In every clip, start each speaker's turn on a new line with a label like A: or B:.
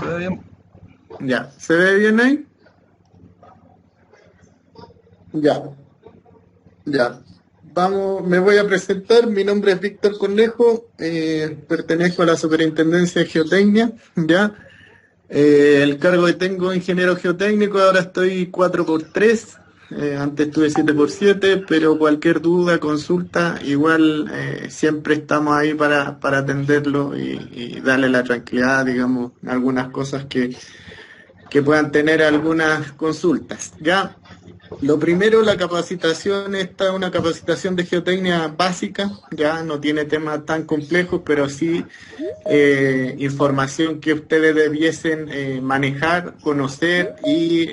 A: ¿Se ve bien?
B: Ya, ¿se ve bien ahí? Ya, ya. Vamos, me voy a presentar. Mi nombre es Víctor Cornejo, pertenezco a la Superintendencia de Geotecnia, ya. El cargo que tengo ingeniero geotécnico, ahora estoy 4x3. Antes estuve 7x7, pero cualquier duda, consulta, igual siempre estamos ahí para atenderlo y darle la tranquilidad, digamos, en algunas cosas que puedan tener algunas consultas. Ya, lo primero, la capacitación, esta es una capacitación de geotecnia básica, ya no tiene temas tan complejos, pero sí información que ustedes debiesen manejar, conocer y,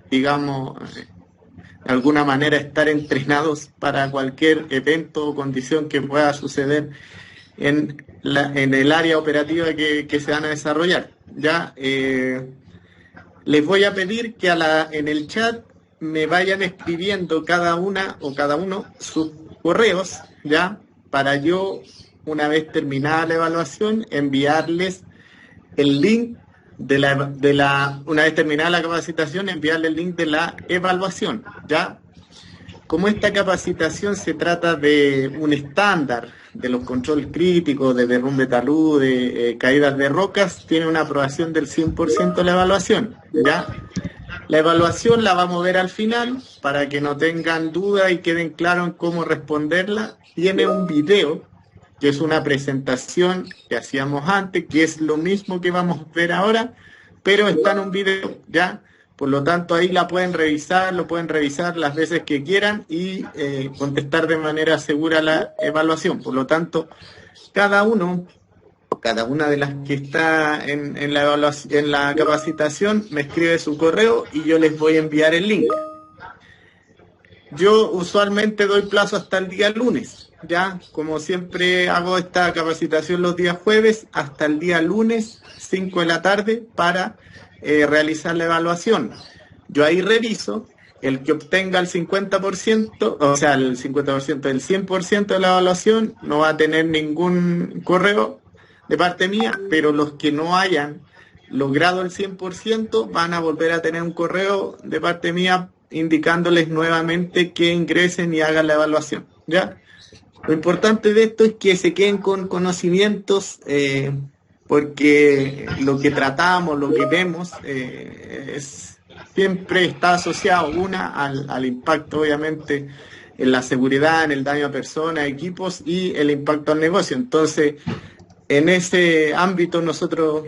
B: digamos, de alguna manera estar entrenados para cualquier evento o condición que pueda suceder en el área operativa que se van a desarrollar. Ya, les voy a pedir que en el chat me vayan escribiendo cada una o cada uno sus correos, ¿ya? Para yo, una vez terminada la evaluación, enviarles el link una vez terminada la capacitación, enviarle el link de la evaluación, ¿ya? Como esta capacitación se trata de un estándar de los controles críticos, de derrumbe talud, de caídas de rocas, tiene una aprobación del 100% de la evaluación, ¿ya? La evaluación la vamos a ver al final para que no tengan duda y queden claros en cómo responderla. Tiene un video, que es una presentación que hacíamos antes, que es lo mismo que vamos a ver ahora, pero está en un video, ¿ya? Por lo tanto, ahí la pueden revisar, lo pueden revisar las veces que quieran y contestar de manera segura la evaluación. Por lo tanto, cada uno cada una de las que está en la evaluación, en la capacitación me escribe su correo y yo les voy a enviar el link. Yo usualmente doy plazo hasta el día lunes, ya como siempre hago esta capacitación los días jueves hasta el día lunes 5 de la tarde para realizar la evaluación. Yo ahí reviso, el que obtenga el 50%, o sea, el 50%, el 100% de la evaluación no va a tener ningún correo de parte mía, pero los que no hayan logrado el 100% van a volver a tener un correo de parte mía indicándoles nuevamente que ingresen y hagan la evaluación, ¿ya? Lo importante de esto es que se queden con conocimientos, porque lo que tratamos, lo que vemos, siempre está asociado, al impacto, obviamente, en la seguridad, en el daño a personas, equipos y el impacto al negocio. Entonces, en ese ámbito nosotros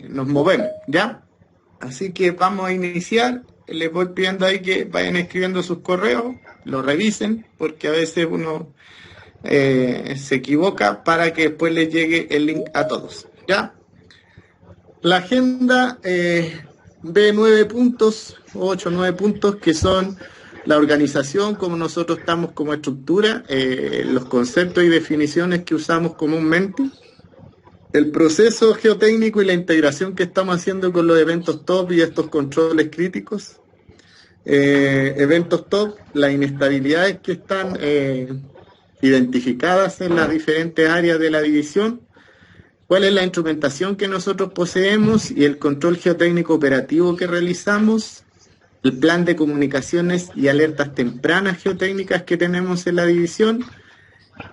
B: nos movemos, ¿ya? Así que vamos a iniciar. Les voy pidiendo ahí que vayan escribiendo sus correos, lo revisen, porque a veces uno se equivoca para que después les llegue el link a todos, ¿ya? La agenda ve 9 puntos, 8 o 9 puntos, que son la organización, como nosotros estamos como estructura, los conceptos y definiciones que usamos comúnmente, el proceso geotécnico y la integración que estamos haciendo con los eventos top y estos controles críticos. Eventos top, las inestabilidades que están identificadas en las diferentes áreas de la división, cuál es la instrumentación que nosotros poseemos y el control geotécnico operativo que realizamos, el plan de comunicaciones y alertas tempranas geotécnicas que tenemos en la división,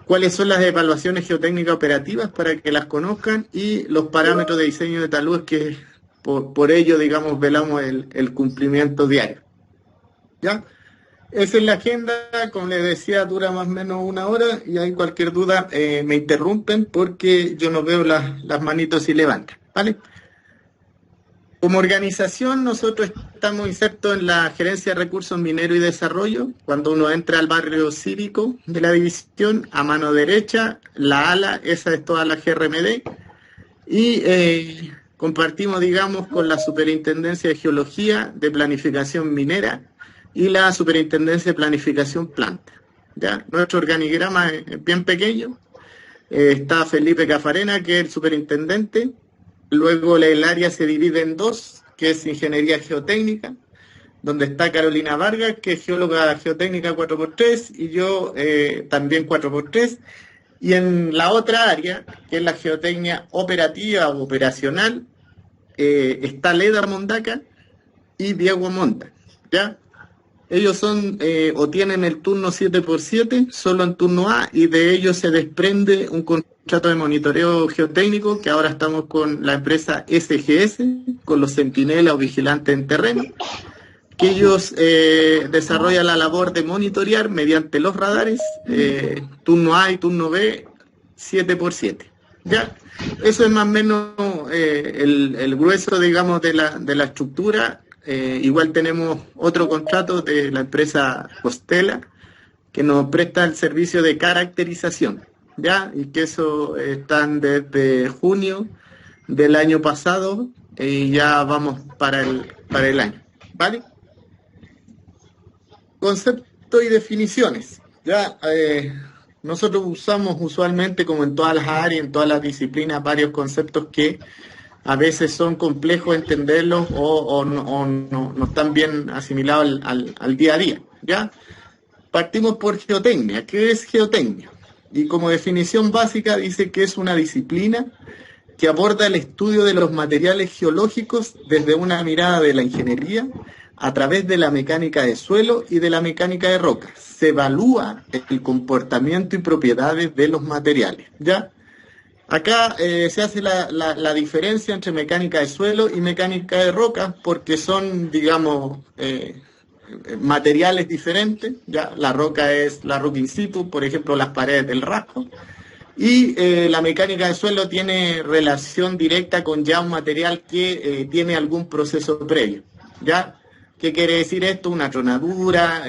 B: cuáles son las evaluaciones geotécnicas operativas para que las conozcan y los parámetros de diseño de talud que por ello, digamos, velamos el cumplimiento diario. ¿Ya? Esa es la agenda, como les decía, dura más o menos 1 hora y hay cualquier duda me interrumpen porque yo no veo las manitos y levantan, ¿vale? Como organización, nosotros estamos insertos en la Gerencia de Recursos Mineros y Desarrollo. Cuando uno entra al barrio cívico de la división, a mano derecha, la ala, esa es toda la GRMD. Y compartimos, digamos, con la Superintendencia de Geología, de Planificación Minera y la Superintendencia de Planificación Planta. ¿Ya? Nuestro organigrama es bien pequeño. Está Felipe Cafarena, que es el superintendente. Luego el área se divide en dos, que es Ingeniería Geotécnica, donde está Carolina Vargas, que es geóloga geotécnica 4x3, y yo también 4x3. Y en la otra área, que es la geotecnia operativa o operacional, está Leda Mondaca y Diego Monta, ¿ya? Ellos son o tienen el turno 7x7, solo en turno A, y de ellos se desprende un contrato de monitoreo geotécnico que ahora estamos con la empresa SGS, con los centinelas o vigilantes en terreno, que ellos desarrollan la labor de monitorear mediante los radares, turno A y turno B, 7x7. ¿Ya? Eso es más o menos el grueso, digamos, de la estructura. Igual tenemos otro contrato de la empresa Costela que nos presta el servicio de caracterización, ¿ya? Y que eso están desde junio del año pasado y ya vamos para el año, ¿vale? Conceptos y definiciones, ¿ya? Nosotros usamos usualmente, como en todas las áreas, en todas las disciplinas, varios conceptos que a veces son complejos entenderlos o no están bien asimilados al día a día, ¿ya? Partimos por geotecnia. ¿Qué es geotecnia? Y como definición básica dice que es una disciplina que aborda el estudio de los materiales geológicos desde una mirada de la ingeniería a través de la mecánica de suelo y de la mecánica de roca. Se evalúa el comportamiento y propiedades de los materiales, ¿ya? Acá se hace la diferencia entre mecánica de suelo y mecánica de roca porque son, digamos, materiales diferentes. Ya la roca es la roca in situ, por ejemplo, las paredes del rasgo. Y la mecánica de suelo tiene relación directa con ya un material que tiene algún proceso previo. ¿Ya? ¿Qué quiere decir esto? Una tronadura,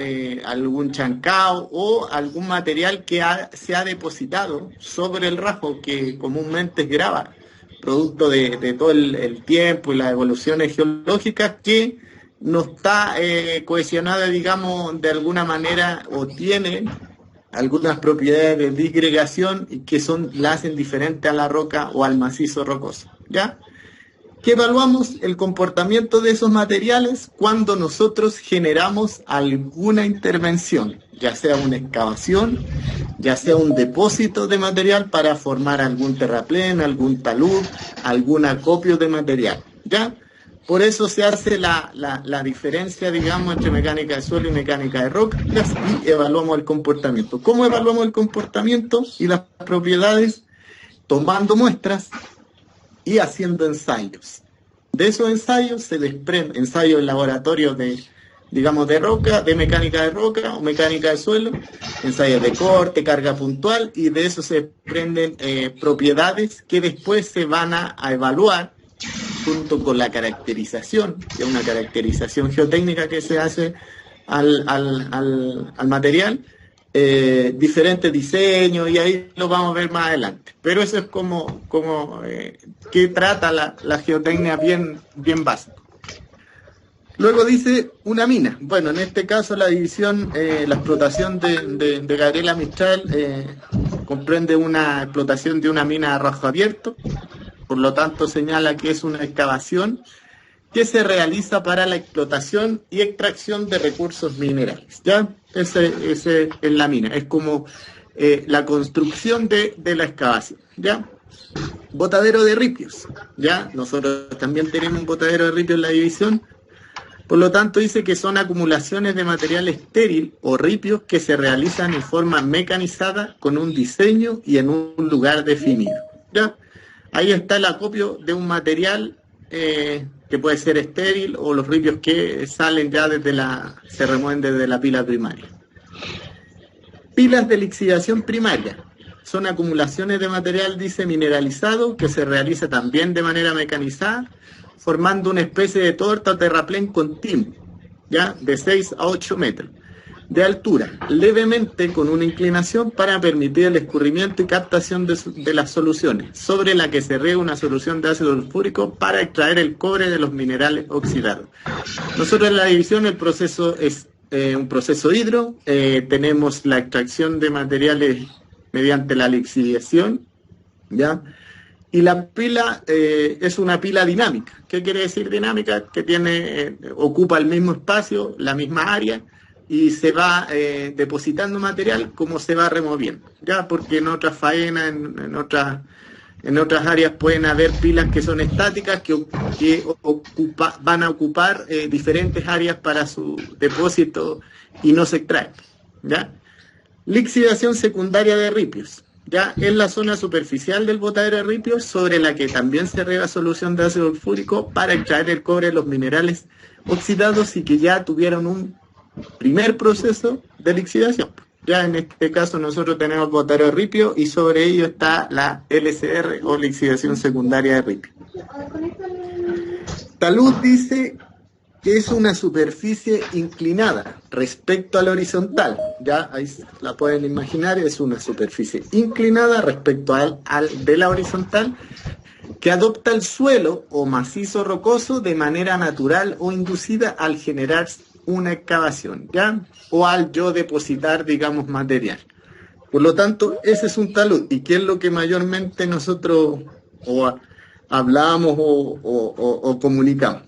B: algún chancao o algún material que se ha depositado sobre el rasgo que comúnmente es grava, producto de todo el tiempo y las evoluciones geológicas que no está cohesionada, digamos, de alguna manera o tiene algunas propiedades de disgregación y que la hacen diferente a la roca o al macizo rocoso, ¿ya? ¿Qué evaluamos? El comportamiento de esos materiales cuando nosotros generamos alguna intervención, ya sea una excavación, ya sea un depósito de material para formar algún terraplén, algún talud, algún acopio de material, ¿ya? Por eso se hace la diferencia, digamos, entre mecánica de suelo y mecánica de rocas y evaluamos el comportamiento. ¿Cómo evaluamos el comportamiento y las propiedades? Tomando muestras y haciendo ensayos. De esos ensayos se desprenden ensayos en laboratorios digamos, de roca, de mecánica de roca o mecánica de suelo, ensayos de corte, carga puntual, y de eso se desprenden propiedades que después se van a evaluar junto con la caracterización, que es una caracterización geotécnica que se hace al material, diferentes diseños, y ahí lo vamos a ver más adelante. Pero eso es como que trata la geotecnia bien básico. Luego dice una mina. Bueno, en este caso la división, la explotación de Gabriela Mistral comprende una explotación de una mina a rajo abierto, por lo tanto señala que es una excavación que se realiza para la explotación y extracción de recursos minerales, ¿ya? Ese es la mina, es como la construcción de la excavación, ¿ya? Botadero de ripios, ¿ya? Nosotros también tenemos un botadero de ripios en la división, por lo tanto dice que son acumulaciones de material estéril o ripios que se realizan en forma mecanizada con un diseño y en un lugar definido, ¿ya? Ahí está el acopio de un material que puede ser estéril o los ripios que salen ya se remueven desde la pila primaria. Pilas de lixiviación primaria. Son acumulaciones de material, dice, mineralizado, que se realiza también de manera mecanizada, formando una especie de torta o terraplén continuo, ¿ya? De 6 a 8 metros de altura, levemente con una inclinación para permitir el escurrimiento y captación de las soluciones, sobre la que se riega una solución de ácido sulfúrico para extraer el cobre de los minerales oxidados. Nosotros en la división el proceso es un proceso hidro, tenemos la extracción de materiales mediante la lixiviación, ¿ya? Y la pila es una pila dinámica. ¿Qué quiere decir dinámica? Que ocupa el mismo espacio, la misma área, y se va depositando material como se va removiendo, ya, porque en otras faenas, en otras En otras áreas pueden haber pilas que son estáticas, que van a ocupar diferentes áreas para su depósito y no se extraen, ¿ya? Lixiviación secundaria de ripios, ya en la zona superficial del botadero de ripios, sobre la que también se riega solución de ácido sulfúrico para extraer el cobre de los minerales oxidados y que ya tuvieron un primer proceso de lixiviación. Ya en este caso nosotros tenemos botadero de ripio y sobre ello está la LCR o lixiviación secundaria de ripio. Talud dice que es una superficie inclinada respecto a la horizontal. Ya ahí la pueden imaginar, es una superficie inclinada respecto de la horizontal que adopta el suelo o macizo rocoso de manera natural o inducida al generar una excavación, ¿ya? O al yo depositar, digamos, material. Por lo tanto, ese es un talud. ¿Y qué es lo que mayormente nosotros hablamos o comunicamos?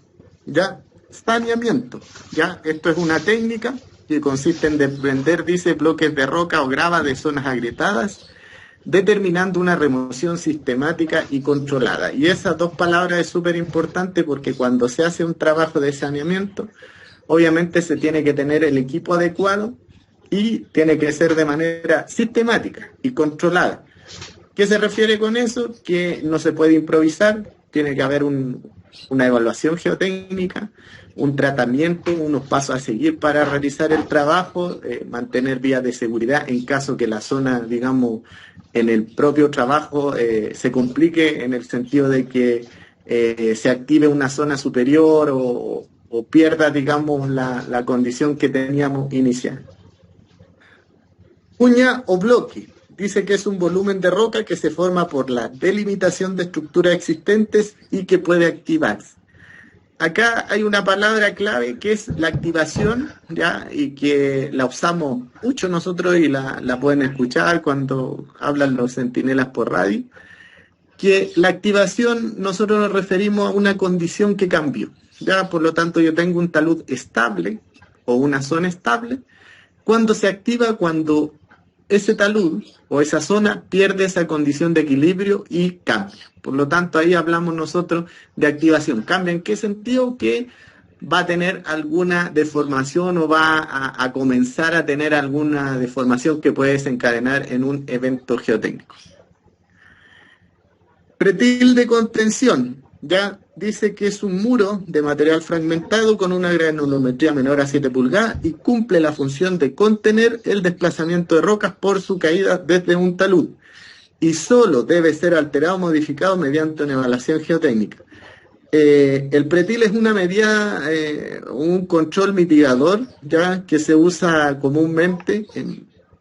B: ¿Ya? Saneamiento, ¿ya? Esto es una técnica que consiste en desprender, dice, bloques de roca o grava de zonas agrietadas, determinando una remoción sistemática y controlada. Y esas dos palabras es súper importante porque cuando se hace un trabajo de saneamiento, obviamente se tiene que tener el equipo adecuado y tiene que ser de manera sistemática y controlada. ¿Qué se refiere con eso? Que no se puede improvisar, tiene que haber una evaluación geotécnica, un tratamiento, unos pasos a seguir para realizar el trabajo, mantener vías de seguridad en caso que la zona, digamos, en el propio trabajo se complique en el sentido de que se active una zona superior o pierda, digamos, la condición que teníamos inicial. Cuña o bloque. Dice que es un volumen de roca que se forma por la delimitación de estructuras existentes y que puede activarse. Acá hay una palabra clave que es la activación, ¿ya? Y que la usamos mucho nosotros y la pueden escuchar cuando hablan los centinelas por radio. Que la activación nosotros nos referimos a una condición que cambió, ¿ya? Por lo tanto, yo tengo un talud estable o una zona estable. Cuando se activa, cuando ese talud o esa zona pierde esa condición de equilibrio y cambia. Por lo tanto, ahí hablamos nosotros de activación. ¿Cambia en qué sentido? Que va a tener alguna deformación o va a comenzar a tener alguna deformación que puede desencadenar en un evento geotécnico. Pretil de contención. Ya dice que es un muro de material fragmentado con una granulometría menor a 7 pulgadas y cumple la función de contener el desplazamiento de rocas por su caída desde un talud. Y solo debe ser alterado o modificado mediante una evaluación geotécnica. El pretil es una medida, un control mitigador, ya que se usa comúnmente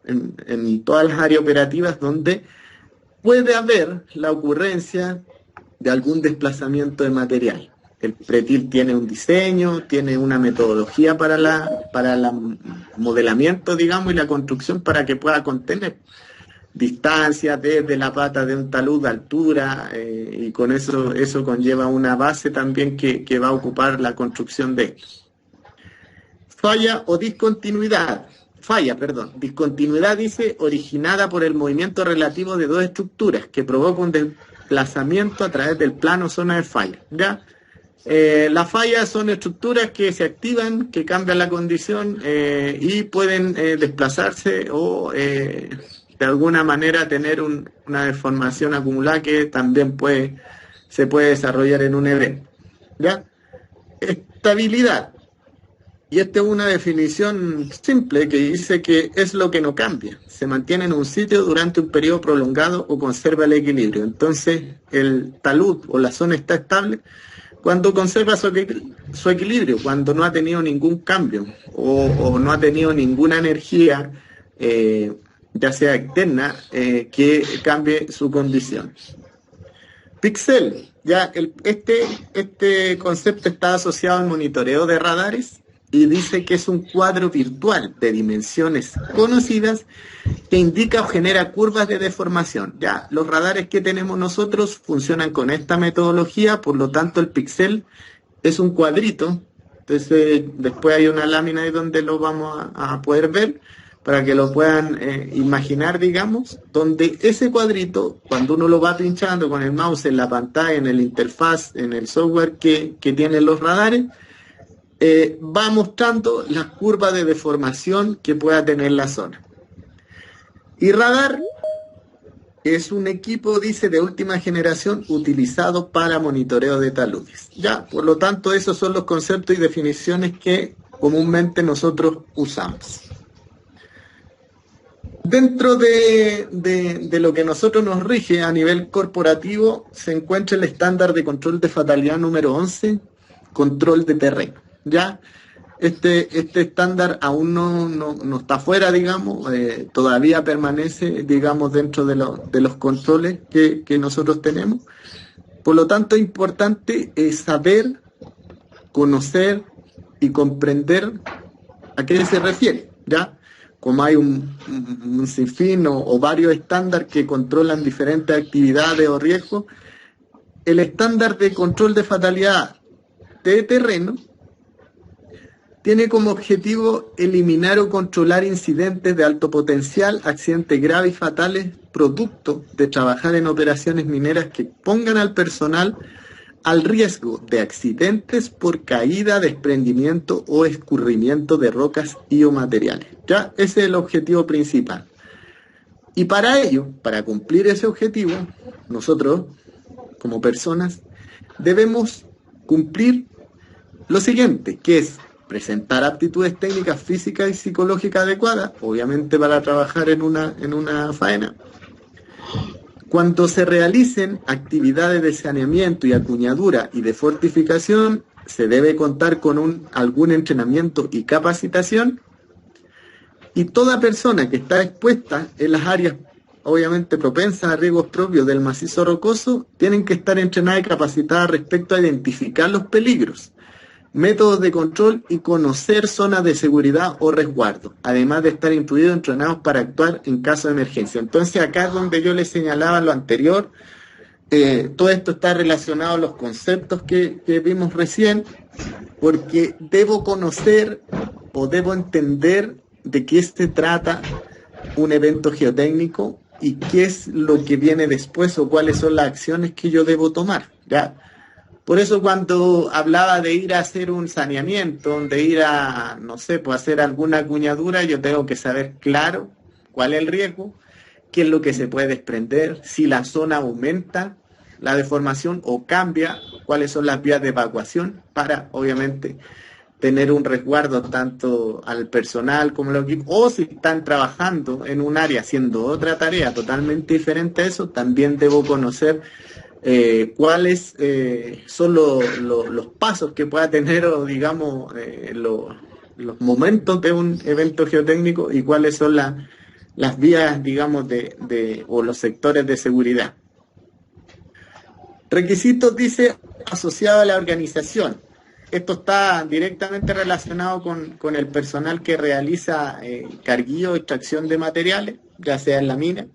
B: en todas las áreas operativas donde puede haber la ocurrencia de algún desplazamiento de material. El pretil tiene un diseño, tiene una metodología para el modelamiento, digamos, y la construcción para que pueda contener distancia desde la pata de un talud, altura, y con eso conlleva una base también que va a ocupar la construcción de esto. Falla o discontinuidad. Discontinuidad dice originada por el movimiento relativo de dos estructuras que provoca un desplazamiento a través del plano zona de falla. ¿Ya? Las fallas son estructuras que se activan, que cambian la condición y pueden desplazarse o de alguna manera tener una deformación acumulada que también se puede desarrollar en un evento. ¿Ya? Estabilidad. Y esta es una definición simple que dice que es lo que no cambia. Se mantiene en un sitio durante un periodo prolongado o conserva el equilibrio. Entonces, el talud o la zona está estable cuando conserva su equilibrio, cuando no ha tenido ningún cambio o no ha tenido ninguna energía, ya sea externa, que cambie su condición. Pixel. Ya este concepto está asociado al monitoreo de radares y dice que es un cuadro virtual de dimensiones conocidas que indica o genera curvas de deformación. Ya, los radares que tenemos nosotros funcionan con esta metodología, por lo tanto el píxel es un cuadrito. Entonces después hay una lámina ahí donde lo vamos a poder ver, para que lo puedan imaginar, digamos, donde ese cuadrito, cuando uno lo va pinchando con el mouse en la pantalla, en el interfaz, en el software que tienen los radares, va mostrando las curvas de deformación que pueda tener la zona. Y radar es un equipo, dice, de última generación utilizado para monitoreo de taludes. Ya, por lo tanto, esos son los conceptos y definiciones que comúnmente nosotros usamos. Dentro de lo que nosotros nos rige a nivel corporativo se encuentra el estándar de control de fatalidad número 11, control de terreno. Ya, este estándar aún no está fuera, digamos, todavía permanece, digamos, dentro de los controles que nosotros tenemos. Por lo tanto, es importante saber, conocer y comprender a qué se refiere, ¿ya? Como hay un sinfín o varios estándares que controlan diferentes actividades o riesgos, el estándar de control de fatalidad de terreno tiene como objetivo eliminar o controlar incidentes de alto potencial, accidentes graves y fatales, producto de trabajar en operaciones mineras que pongan al personal al riesgo de accidentes por caída, desprendimiento o escurrimiento de rocas y o materiales. Ya, ese es el objetivo principal. Y para ello, para cumplir ese objetivo, nosotros, como personas, debemos cumplir lo siguiente, que es presentar aptitudes técnicas, físicas y psicológicas adecuadas, obviamente para trabajar en una faena. Cuando se realicen actividades de saneamiento y acuñadura y de fortificación, se debe contar con algún entrenamiento y capacitación. Y toda persona que está expuesta en las áreas, obviamente propensas a riesgos propios del macizo rocoso, tienen que estar entrenadas y capacitadas respecto a identificar los peligros, métodos de control y conocer zonas de seguridad o resguardo, además de estar instruidos y entrenados para actuar en caso de emergencia. Entonces acá es donde yo les señalaba lo anterior, todo esto está relacionado a los conceptos que vimos recién, porque debo conocer o debo entender de qué se trata un evento geotécnico y qué es lo que viene después o cuáles son las acciones que yo debo tomar, ¿ya? Por eso cuando hablaba de ir a hacer un saneamiento, de ir a, no sé, pues hacer alguna acuñadura, yo tengo que saber claro cuál es el riesgo, qué es lo que se puede desprender, si la zona aumenta la deformación o cambia, cuáles son las vías de evacuación para, obviamente, tener un resguardo tanto al personal como al equipo, o si están trabajando en un área haciendo otra tarea totalmente diferente a eso, también debo conocer cuáles son los pasos que pueda tener o digamos los momentos de un evento geotécnico y cuáles son las vías digamos o los sectores de seguridad. Requisitos, dice, asociado a la organización. Esto está directamente relacionado con el personal que realiza carguillo o extracción de materiales, ya sea en la mina.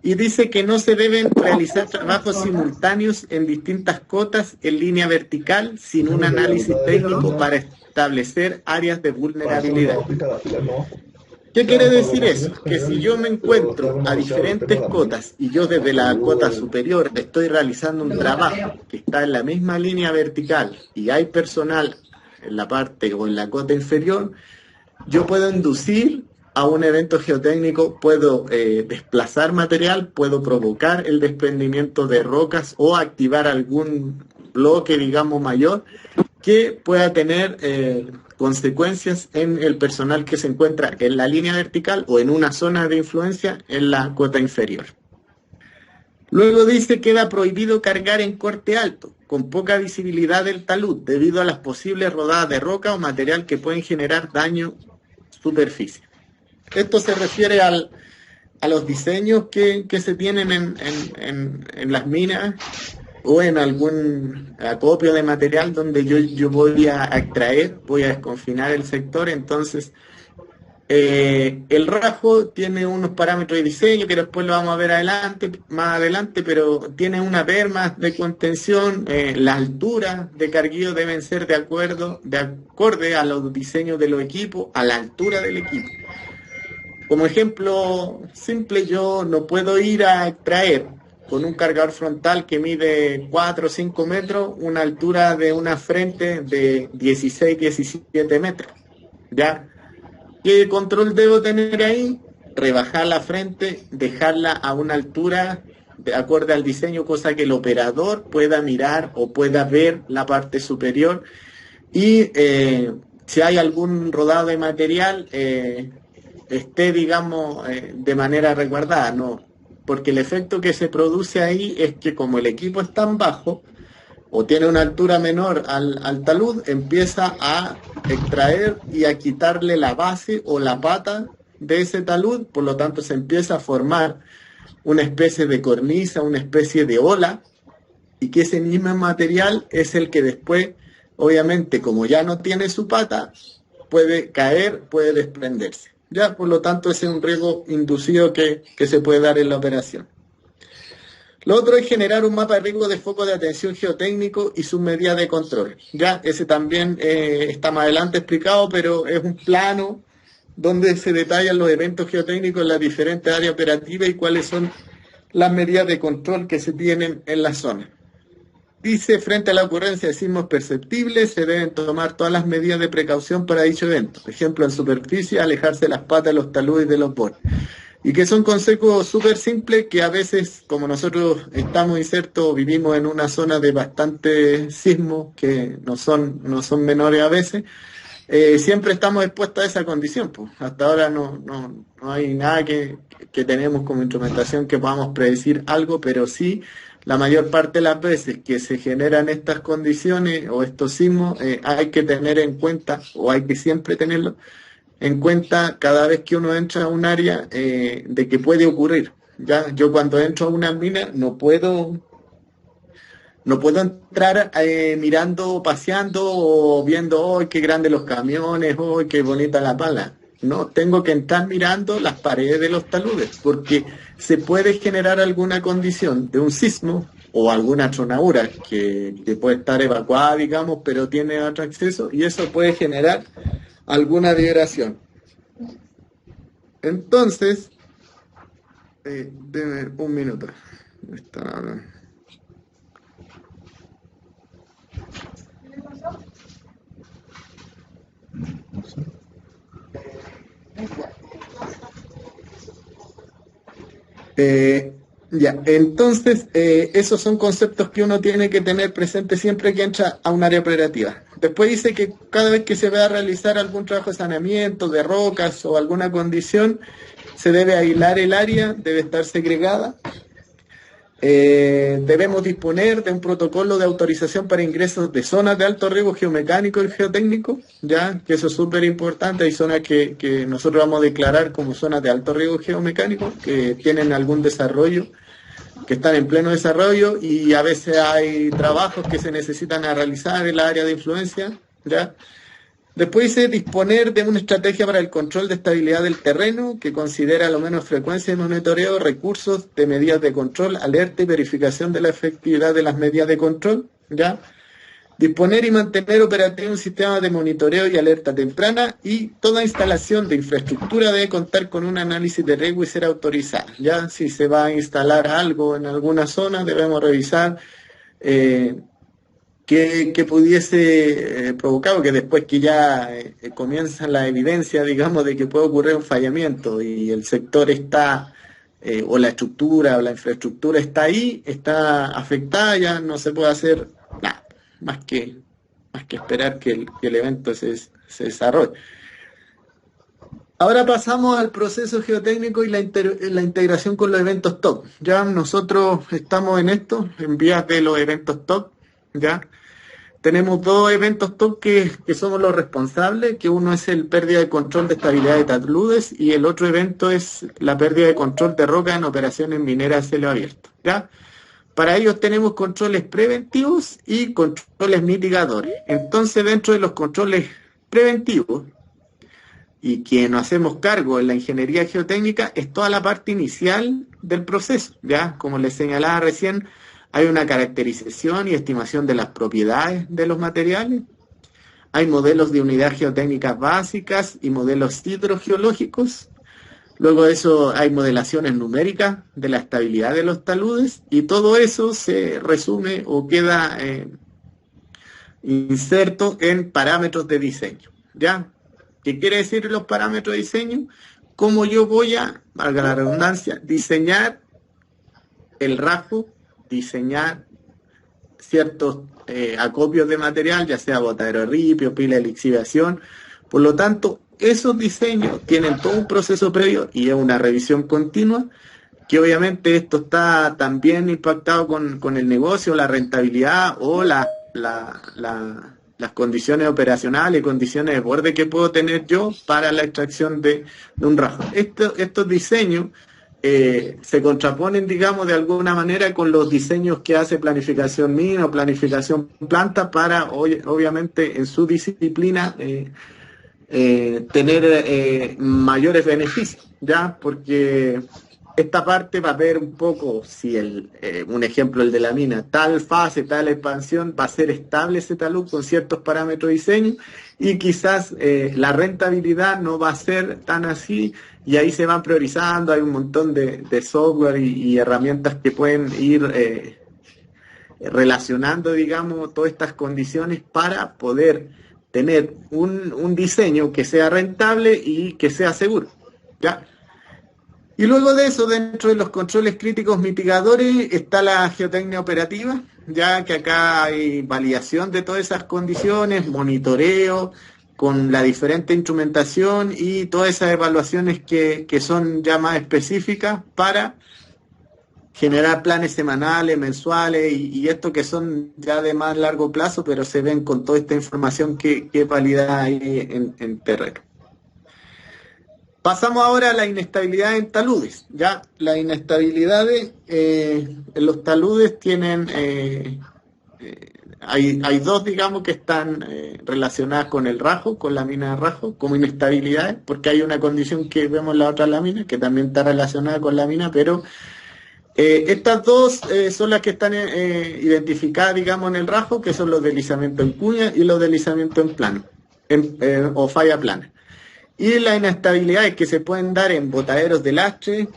B: Y dice que no se deben realizar trabajos simultáneos en distintas cotas en línea vertical sin un análisis técnico para establecer áreas de vulnerabilidad. ¿Qué quiere decir eso? Que si yo me encuentro a diferentes cotas y yo desde la cota superior estoy realizando un trabajo que está en la misma línea vertical y hay personal en la parte o en la cota inferior, yo puedo inducir a un evento geotécnico, puedo desplazar material, puedo provocar el desprendimiento de rocas o activar algún bloque, digamos, mayor que pueda tener consecuencias en el personal que se encuentra en la línea vertical o en una zona de influencia en la cota inferior. Luego dice que queda prohibido cargar en corte alto, con poca visibilidad del talud, debido a las posibles rodadas de roca o material que pueden generar daño superficie. Esto se refiere a los diseños que se tienen en las minas o en algún acopio de material donde yo voy a extraer, voy a desconfinar el sector. Entonces, el rajo tiene unos parámetros de diseño que después lo vamos a ver más adelante, pero tiene una perma de contención, las alturas de carguillo deben ser de acorde a los diseños de los equipos, a la altura del equipo. Como ejemplo simple, yo no puedo ir a extraer con un cargador frontal que mide 4 o 5 metros una altura de una frente de 16, 17 metros. ¿Ya? ¿Qué control debo tener ahí? Rebajar la frente, dejarla a una altura de acorde al diseño, cosa que el operador pueda mirar o pueda ver la parte superior y si hay algún rodado de material, esté, digamos, de manera resguardada, ¿no? Porque el efecto que se produce ahí es que como el equipo es tan bajo o tiene una altura menor al talud, empieza a extraer y a quitarle la base o la pata de ese talud, por lo tanto se empieza a formar una especie de cornisa, una especie de ola, y que ese mismo material es el que después, obviamente, como ya no tiene su pata, puede caer, puede desprenderse. Ya, por lo tanto, ese es un riesgo inducido que se puede dar en la operación. Lo otro es generar un mapa de riesgo de foco de atención geotécnico y sus medidas de control. Ya, ese también está más adelante explicado, pero es un plano donde se detallan los eventos geotécnicos en las diferentes áreas operativas y cuáles son las medidas de control que se tienen en la zona. Dice, frente a la ocurrencia de sismos perceptibles, se deben tomar todas las medidas de precaución para dicho evento. Por ejemplo, en superficie, alejarse de las patas de los taludes y de los bordes. Y que son consejos súper simples que a veces, como nosotros estamos insertos, vivimos en una zona de bastante sismo, que no son menores a veces, siempre estamos expuestos a esa condición. Pues. Hasta ahora no hay nada que tenemos como instrumentación que podamos predecir algo, pero sí, la mayor parte de las veces que se generan estas condiciones o estos sismos, hay que tener en cuenta, o hay que siempre tenerlo en cuenta cada vez que uno entra a un área de que puede ocurrir. ¿Ya? Yo cuando entro a una mina no puedo entrar mirando, paseando o viendo, ¡oh, qué grandes los camiones! ¡Oh, qué bonita la pala! No, tengo que entrar mirando las paredes de los taludes, porque se puede generar alguna condición de un sismo o alguna tronadura que puede estar evacuada, digamos, pero tiene otro acceso, y eso puede generar alguna vibración. Entonces, deme un minuto. Están hablando. Ya, entonces esos son conceptos que uno tiene que tener presente siempre que entra a un área operativa. Después dice que cada vez que se va a realizar algún trabajo de saneamiento de rocas o alguna condición, se debe aislar el área, debe estar segregada. Debemos disponer de un protocolo de autorización para ingresos de zonas de alto riesgo geomecánico y geotécnico, ya que eso es súper importante. Hay zonas que nosotros vamos a declarar como zonas de alto riesgo geomecánico, que tienen algún desarrollo, que están en pleno desarrollo, y a veces hay trabajos que se necesitan a realizar en la área de influencia, ya. Después dice disponer de una estrategia para el control de estabilidad del terreno que considera lo menos frecuencia de monitoreo, recursos de medidas de control, alerta y verificación de la efectividad de las medidas de control. ¿Ya? Disponer y mantener operativo un sistema de monitoreo y alerta temprana, y toda instalación de infraestructura debe contar con un análisis de riesgo y ser autorizada. ¿Ya? Si se va a instalar algo en alguna zona, debemos revisar que pudiese provocar, que después que ya comienza la evidencia, digamos, de que puede ocurrir un fallamiento y el sector está, o la estructura o la infraestructura está ahí, está afectada, ya no se puede hacer nada, más que esperar que el evento se desarrolle. Ahora pasamos al proceso geotécnico y la integración con los eventos TOC. Ya nosotros estamos en esto, en vías de los eventos TOC, ¿ya? Tenemos dos eventos TOC que somos los responsables, que uno es el pérdida de control de estabilidad de taludes y el otro evento es la pérdida de control de roca en operaciones mineras a cielo abierto, ¿ya? Para ellos tenemos controles preventivos y controles mitigadores. Entonces, dentro de los controles preventivos, y que nos hacemos cargo en la ingeniería geotécnica, es toda la parte inicial del proceso, ¿ya? Como les señalaba recién, hay una caracterización y estimación de las propiedades de los materiales, hay modelos de unidad geotécnicas básicas y modelos hidrogeológicos, Luego de eso hay modelaciones numéricas de la estabilidad de los taludes y todo eso se resume o queda inserto en parámetros de diseño. ¿Ya? ¿Qué quiere decir los parámetros de diseño? Cómo yo voy a, valga la redundancia, diseñar el rasgo, diseñar ciertos acopios de material, ya sea botadero de ripio, pila de lixiviación. Por lo tanto, esos diseños tienen todo un proceso previo y es una revisión continua, que obviamente esto está también impactado con el negocio, la rentabilidad o las condiciones operacionales y condiciones de borde que puedo tener yo para la extracción de un rasgo. Estos diseños se contraponen, digamos, de alguna manera con los diseños que hace planificación mina o planificación planta para, obviamente, en su disciplina tener mayores beneficios, ¿ya? Porque esta parte va a ver un poco si un ejemplo, el de la mina, tal fase, tal expansión, va a ser estable ese talud con ciertos parámetros de diseño y quizás la rentabilidad no va a ser tan así y ahí se van priorizando, hay un montón de software y herramientas que pueden ir relacionando, digamos, todas estas condiciones para poder tener un diseño que sea rentable y que sea seguro, ¿ya? Y luego de eso, dentro de los controles críticos mitigadores, está la geotecnia operativa, ya que acá hay validación de todas esas condiciones, monitoreo con la diferente instrumentación y todas esas evaluaciones que son ya más específicas para generar planes semanales, mensuales y esto que son ya de más largo plazo, pero se ven con toda esta información que valida ahí en terreno. Pasamos ahora a la inestabilidad en taludes. Ya las inestabilidades en los taludes tienen, hay dos, digamos, que están relacionadas con el rajo, con la mina de rajo, como inestabilidades, porque hay una condición que vemos en la otra lámina, que también está relacionada con la mina, pero estas dos son las que están identificadas, digamos, en el rajo, que son los deslizamientos en cuña y los deslizamientos en plano, o falla plana. Y las inestabilidades que se pueden dar en botaderos de lastre,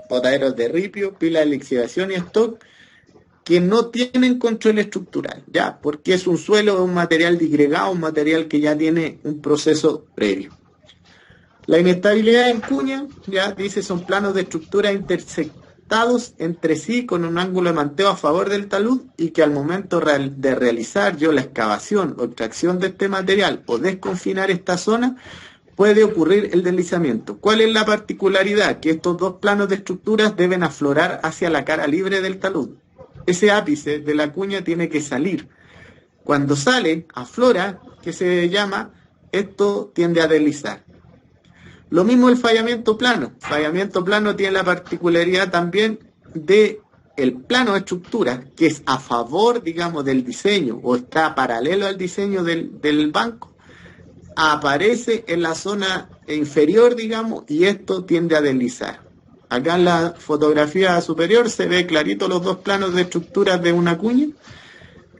B: botaderos de ripio, pila de lixiviación y stock, que no tienen control estructural, ¿ya? Porque es un suelo, un material disgregado, un material que ya tiene un proceso previo. La inestabilidad en cuña, ya dice, son planos de estructura intersectados entre sí con un ángulo de manteo a favor del talud y que al momento de realizar yo la excavación o extracción de este material o desconfinar esta zona, puede ocurrir el deslizamiento. ¿Cuál es la particularidad? Que estos dos planos de estructuras deben aflorar hacia la cara libre del talud. Ese ápice de la cuña tiene que salir. Cuando sale, aflora, que se llama, esto tiende a deslizar. Lo mismo el fallamiento plano. Fallamiento plano tiene la particularidad también de el plano de estructura, que es a favor, digamos, del diseño o está paralelo al diseño del banco, aparece en la zona inferior, digamos, y esto tiende a deslizar. Acá en la fotografía superior se ve clarito los dos planos de estructuras de una cuña,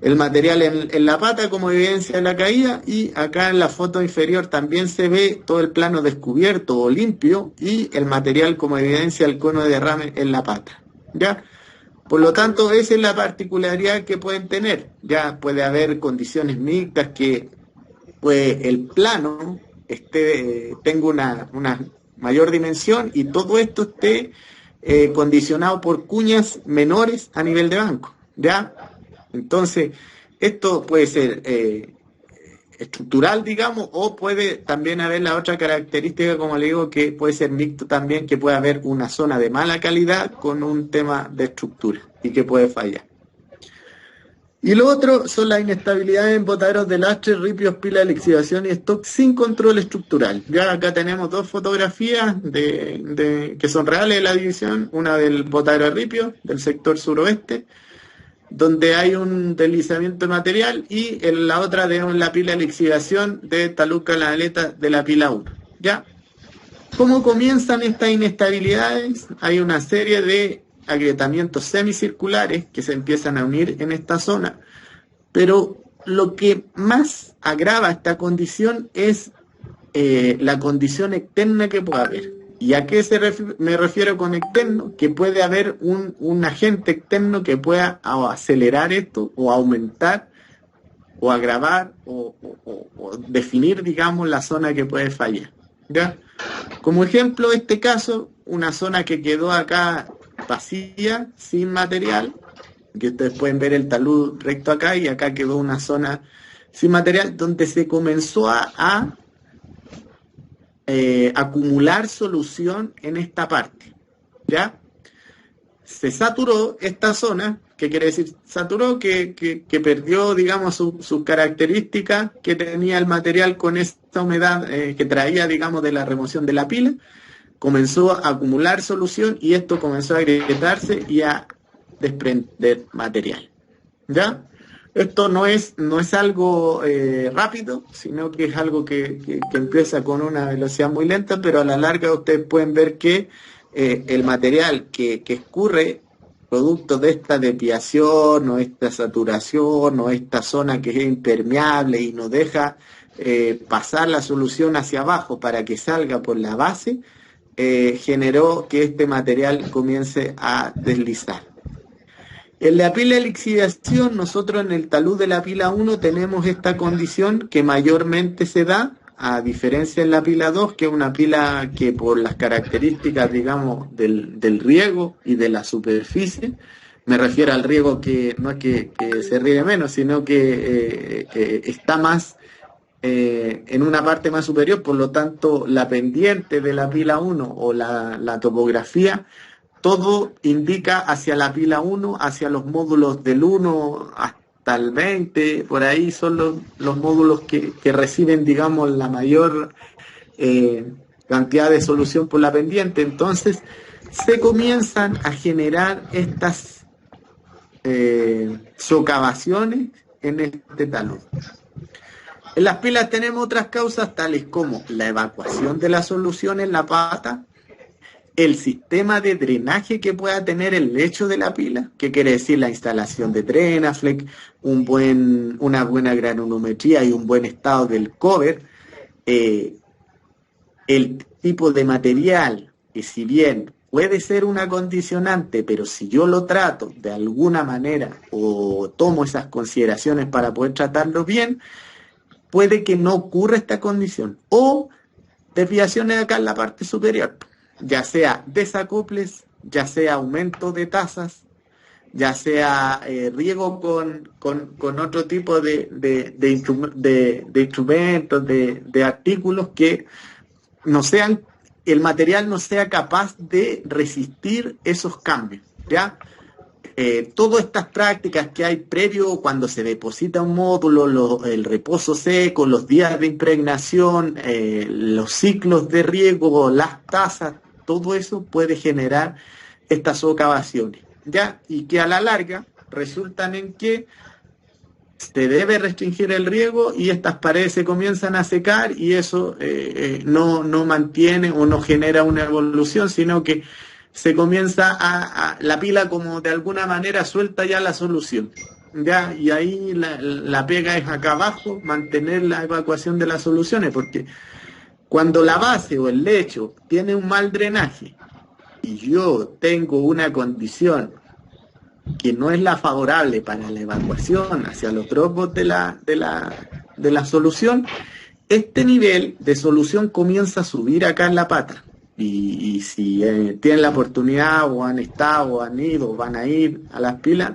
B: el material en la pata como evidencia de la caída, y acá en la foto inferior también se ve todo el plano descubierto o limpio y el material como evidencia del cono de derrame en la pata, ¿ya? Por lo tanto, esa es la particularidad que pueden tener. Ya puede haber condiciones mixtas que pues el plano tenga una mayor dimensión y todo esto esté condicionado por cuñas menores a nivel de banco, ¿ya? Entonces, esto puede ser estructural, digamos, o puede también haber la otra característica, como le digo, que puede ser mixto también, que puede haber una zona de mala calidad con un tema de estructura y que puede fallar. Y lo otro son las inestabilidades en botaderos de lastre, ripios, pila de lixiviación y stock sin control estructural. Ya acá tenemos dos fotografías que son reales de la división, una del botadero de ripio, del sector suroeste, donde hay un deslizamiento de material, y en la otra tenemos la pila de lixiviación de talud canaleta de la pila 1. ¿Ya? ¿Cómo comienzan estas inestabilidades? Hay una serie de agrietamientos semicirculares que se empiezan a unir en esta zona, pero lo que más agrava esta condición es la condición externa que puede haber. ¿Y a qué me refiero con externo? Que puede haber un agente externo que pueda acelerar esto o aumentar o agravar o definir, digamos, la zona que puede fallar. ¿Ya? Como ejemplo, este caso, una zona que quedó acá vacía, sin material, que ustedes pueden ver el talud recto acá y acá quedó una zona sin material donde se comenzó a acumular solución en esta parte, ¿ya? Se saturó esta zona, ¿qué quiere decir? Saturó que perdió, digamos, sus características que tenía el material con esta humedad que traía, digamos, de la remoción de la pila, comenzó a acumular solución y esto comenzó a agrietarse y a desprender material, ¿ya? Esto no es algo rápido, sino que es algo que empieza con una velocidad muy lenta, pero a la larga ustedes pueden ver que el material que escurre producto de esta desviación o esta saturación o esta zona que es impermeable y no deja pasar la solución hacia abajo para que salga por la base, generó que este material comience a deslizar. En la pila de lixiviación, nosotros en el talud de la pila 1 tenemos esta condición que mayormente se da, a diferencia en la pila 2, que es una pila que por las características, digamos, del riego y de la superficie, me refiero al riego que no es que se riegue menos, sino que está más en una parte más superior, por lo tanto la pendiente de la pila 1 o la topografía, todo indica hacia la pila 1, hacia los módulos del 1 hasta el 20, por ahí son los módulos que reciben, digamos, la mayor cantidad de solución por la pendiente. Entonces se comienzan a generar estas socavaciones en este talud. En las pilas tenemos otras causas tales como la evacuación de la solución en la pata, el sistema de drenaje que pueda tener el lecho de la pila, que quiere decir la instalación de Drenaflex, una buena granulometría y un buen estado del cover, el tipo de material, que si bien puede ser una condicionante, pero si yo lo trato de alguna manera o tomo esas consideraciones para poder tratarlo bien, puede que no ocurra esta condición. O desviaciones acá en la parte superior, ya sea desacoples, ya sea aumento de tasas, ya sea riego con otro tipo de instrumentos, de artículos que no sean, el material no sea capaz de resistir esos cambios, ¿ya? Todas estas prácticas que hay previo cuando se deposita un módulo, el reposo seco, los días de impregnación, los ciclos de riego, las tasas, todo eso puede generar estas socavaciones, ¿ya? Y que a la larga resultan en que se debe restringir el riego y estas paredes se comienzan a secar y eso no mantiene o no genera una evolución, sino que se comienza la pila como de alguna manera suelta ya la solución, ¿ya? Y ahí la pega es acá abajo, mantener la evacuación de las soluciones, porque cuando la base o el lecho tiene un mal drenaje y yo tengo una condición que no es la favorable para la evacuación hacia los tropos de la solución, este nivel de solución comienza a subir acá en la pata. Y si tienen la oportunidad o han estado o han ido o van a ir a las pilas,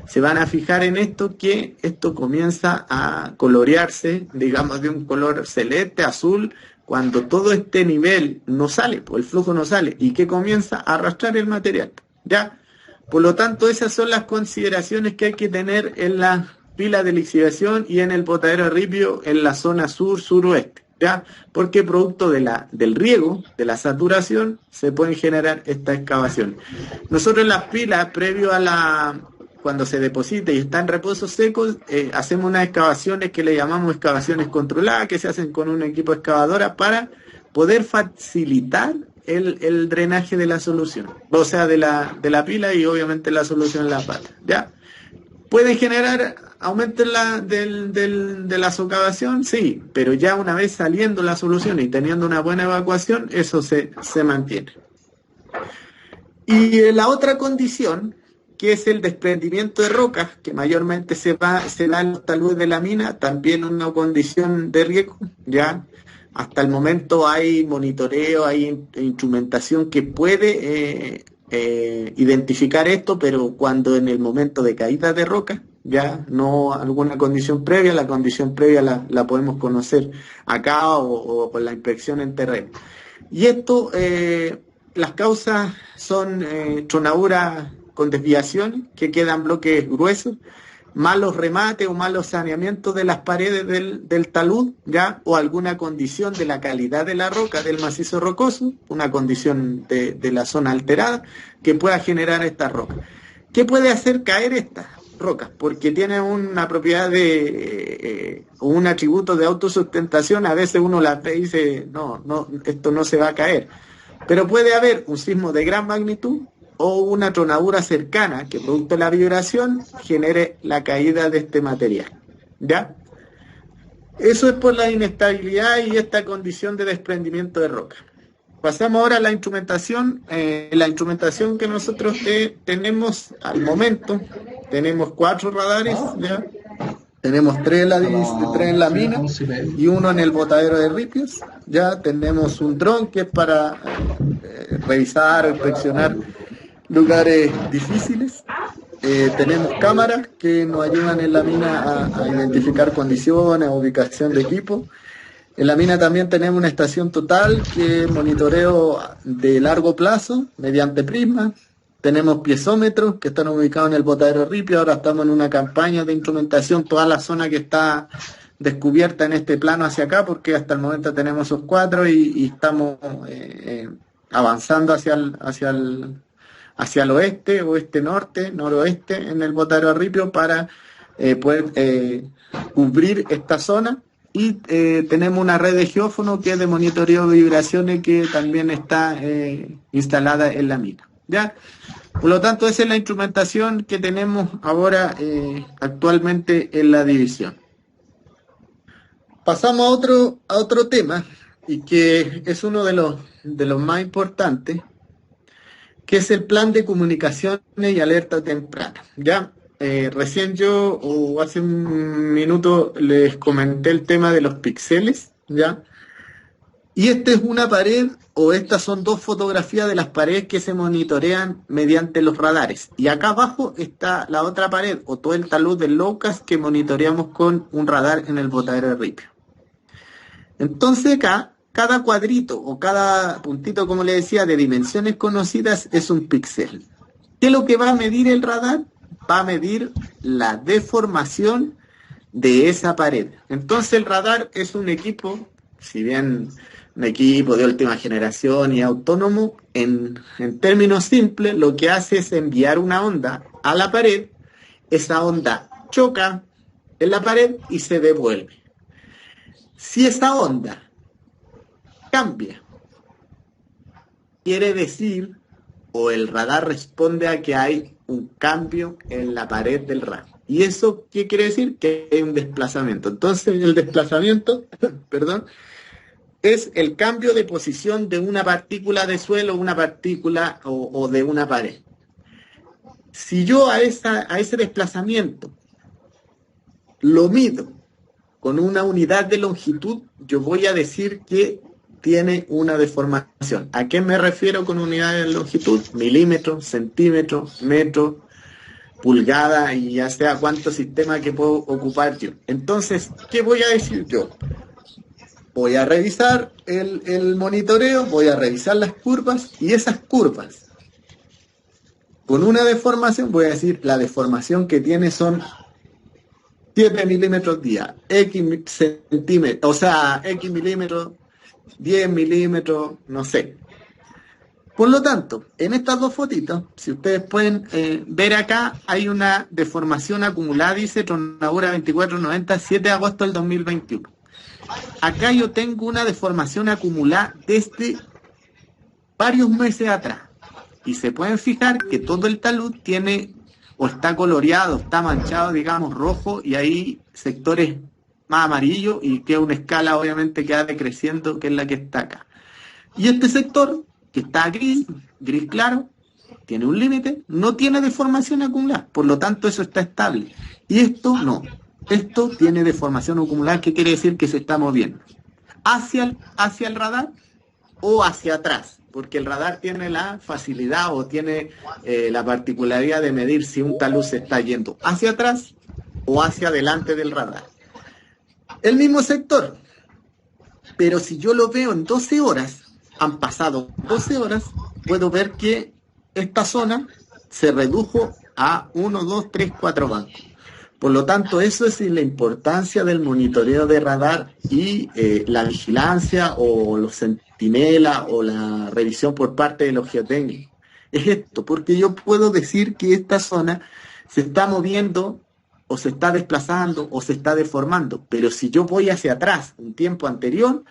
B: se van a fijar en esto, que esto comienza a colorearse, digamos, de un color celeste, azul, cuando todo este nivel no sale, pues el flujo no sale, y que comienza a arrastrar el material, ¿ya? Por lo tanto, esas son las consideraciones que hay que tener en la pila de lixiviación y en el botadero de ripio en la zona sur-suroeste, ¿ya? Porque producto del riego, de la saturación, se pueden generar estas excavaciones. Nosotros en las pilas, previo a cuando se deposita y está en reposo seco, hacemos unas excavaciones que le llamamos excavaciones controladas, que se hacen con un equipo excavadora para poder facilitar el drenaje de la solución, o sea, de la pila y obviamente la solución en la pata, ¿ya? Pueden generar aumenten de la socavación, sí, pero ya una vez saliendo la solución y teniendo una buena evacuación, eso se mantiene. Y la otra condición, que es el desprendimiento de rocas, que mayormente se da en los taludes de la mina, también una condición de riesgo, ya. Hasta el momento hay monitoreo, hay instrumentación que puede identificar esto, pero cuando en el momento de caída de roca, ya no alguna condición previa, la condición previa la podemos conocer acá o con la inspección en terreno. Y esto, las causas son tronaduras con desviaciones, que quedan bloques gruesos, malos remates o malos saneamientos de las paredes del talud, ya, o alguna condición de la calidad de la roca, del macizo rocoso, una condición de la zona alterada, que pueda generar estas rocas. ¿Qué puede hacer caer estas rocas? Porque tienen una propiedad o un atributo de autosustentación, a veces uno las ve y dice, no, esto no se va a caer. Pero puede haber un sismo de gran magnitud, o una tronadura cercana que producto de la vibración genere la caída de este material, ¿ya? Eso es por la inestabilidad y esta condición de desprendimiento de roca. Pasamos ahora a la instrumentación. La instrumentación que nosotros tenemos al momento, tenemos 4 radares, ¿ya? Tenemos 3 en la mina y 1 en el botadero de ripios. Ya tenemos un dron que es para revisar, inspeccionar lugares difíciles. Tenemos cámaras que nos ayudan en la mina a identificar condiciones, ubicación de equipo. En la mina también tenemos una estación total que monitoreo de largo plazo mediante prismas. Tenemos piezómetros que están ubicados en el botadero de ripio. Ahora estamos en una campaña de instrumentación, toda la zona que está descubierta en este plano hacia acá, porque hasta el momento tenemos esos 4 y estamos avanzando hacia el oeste, oeste, norte, noroeste en el botadero de ripio para poder cubrir esta zona. Y tenemos una red de geófono que es de monitoreo de vibraciones que también está instalada en la mina, ¿ya? Por lo tanto, esa es la instrumentación que tenemos ahora actualmente en la división. Pasamos a otro tema, y que es uno de los más importantes, que es el plan de comunicaciones y alerta temprana, ¿ya? Recién yo, o hace un minuto, les comenté el tema de los píxeles, ¿ya? Y esta es una pared, o estas son 2 fotografías de las paredes que se monitorean mediante los radares. Y acá abajo está la otra pared, o todo el talud del LOWCAS que monitoreamos con un radar en el botadero de ripio. Entonces acá, cada cuadrito o cada puntito, como le decía, de dimensiones conocidas es un píxel. ¿Qué es lo que va a medir el radar? Va a medir la deformación de esa pared. Entonces el radar es un equipo, si bien un equipo de última generación y autónomo, en términos simples, lo que hace es enviar una onda a la pared, esa onda choca en la pared y se devuelve. Si esa onda cambia, quiere decir, o el radar responde a que hay un cambio en la pared del radar. ¿Y eso qué quiere decir? Que hay un desplazamiento. Entonces el desplazamiento, perdón, es el cambio de posición de una partícula de suelo, una partícula o de una pared. Si yo a ese desplazamiento lo mido con una unidad de longitud, yo voy a decir que tiene una deformación. ¿A qué me refiero con unidades de longitud? Milímetros, centímetros, metros, pulgada, y ya sea cuánto sistema que puedo ocupar yo. Entonces, ¿qué voy a decir yo? Voy a revisar el monitoreo, voy a revisar las curvas, y esas curvas, con una deformación, voy a decir, la deformación que tiene son 7 milímetros día, X centímetros, o sea, X milímetros, 10 milímetros, no sé. Por lo tanto, en estas 2 fotitos, si ustedes pueden ver acá, hay una deformación acumulada, dice tronadura 2490, 7 de agosto del 2021. Acá yo tengo una deformación acumulada desde varios meses atrás. Y se pueden fijar que todo el talud tiene o está coloreado, está manchado, digamos, rojo, y hay sectores más amarillos, y que una escala obviamente que va decreciendo, que es la que está acá. Y este sector, que está gris, gris claro, tiene un límite, no tiene deformación acumulada, por lo tanto eso está estable. Y esto no, esto tiene deformación acumulada, que quiere decir que se está moviendo hacia el radar o hacia atrás, porque el radar tiene la facilidad o tiene la particularidad de medir si un talud se está yendo hacia atrás o hacia adelante del radar. El mismo sector, pero si yo lo veo en 12 horas, han pasado 12 horas, puedo ver que esta zona se redujo a 1, 2, 3, 4 bancos. Por lo tanto, eso es la importancia del monitoreo de radar y la vigilancia o los centinelas o la revisión por parte de los geotécnicos. Es esto, porque yo puedo decir que esta zona se está moviendo o se está desplazando o se está deformando, pero si yo voy hacia atrás, un tiempo anterior,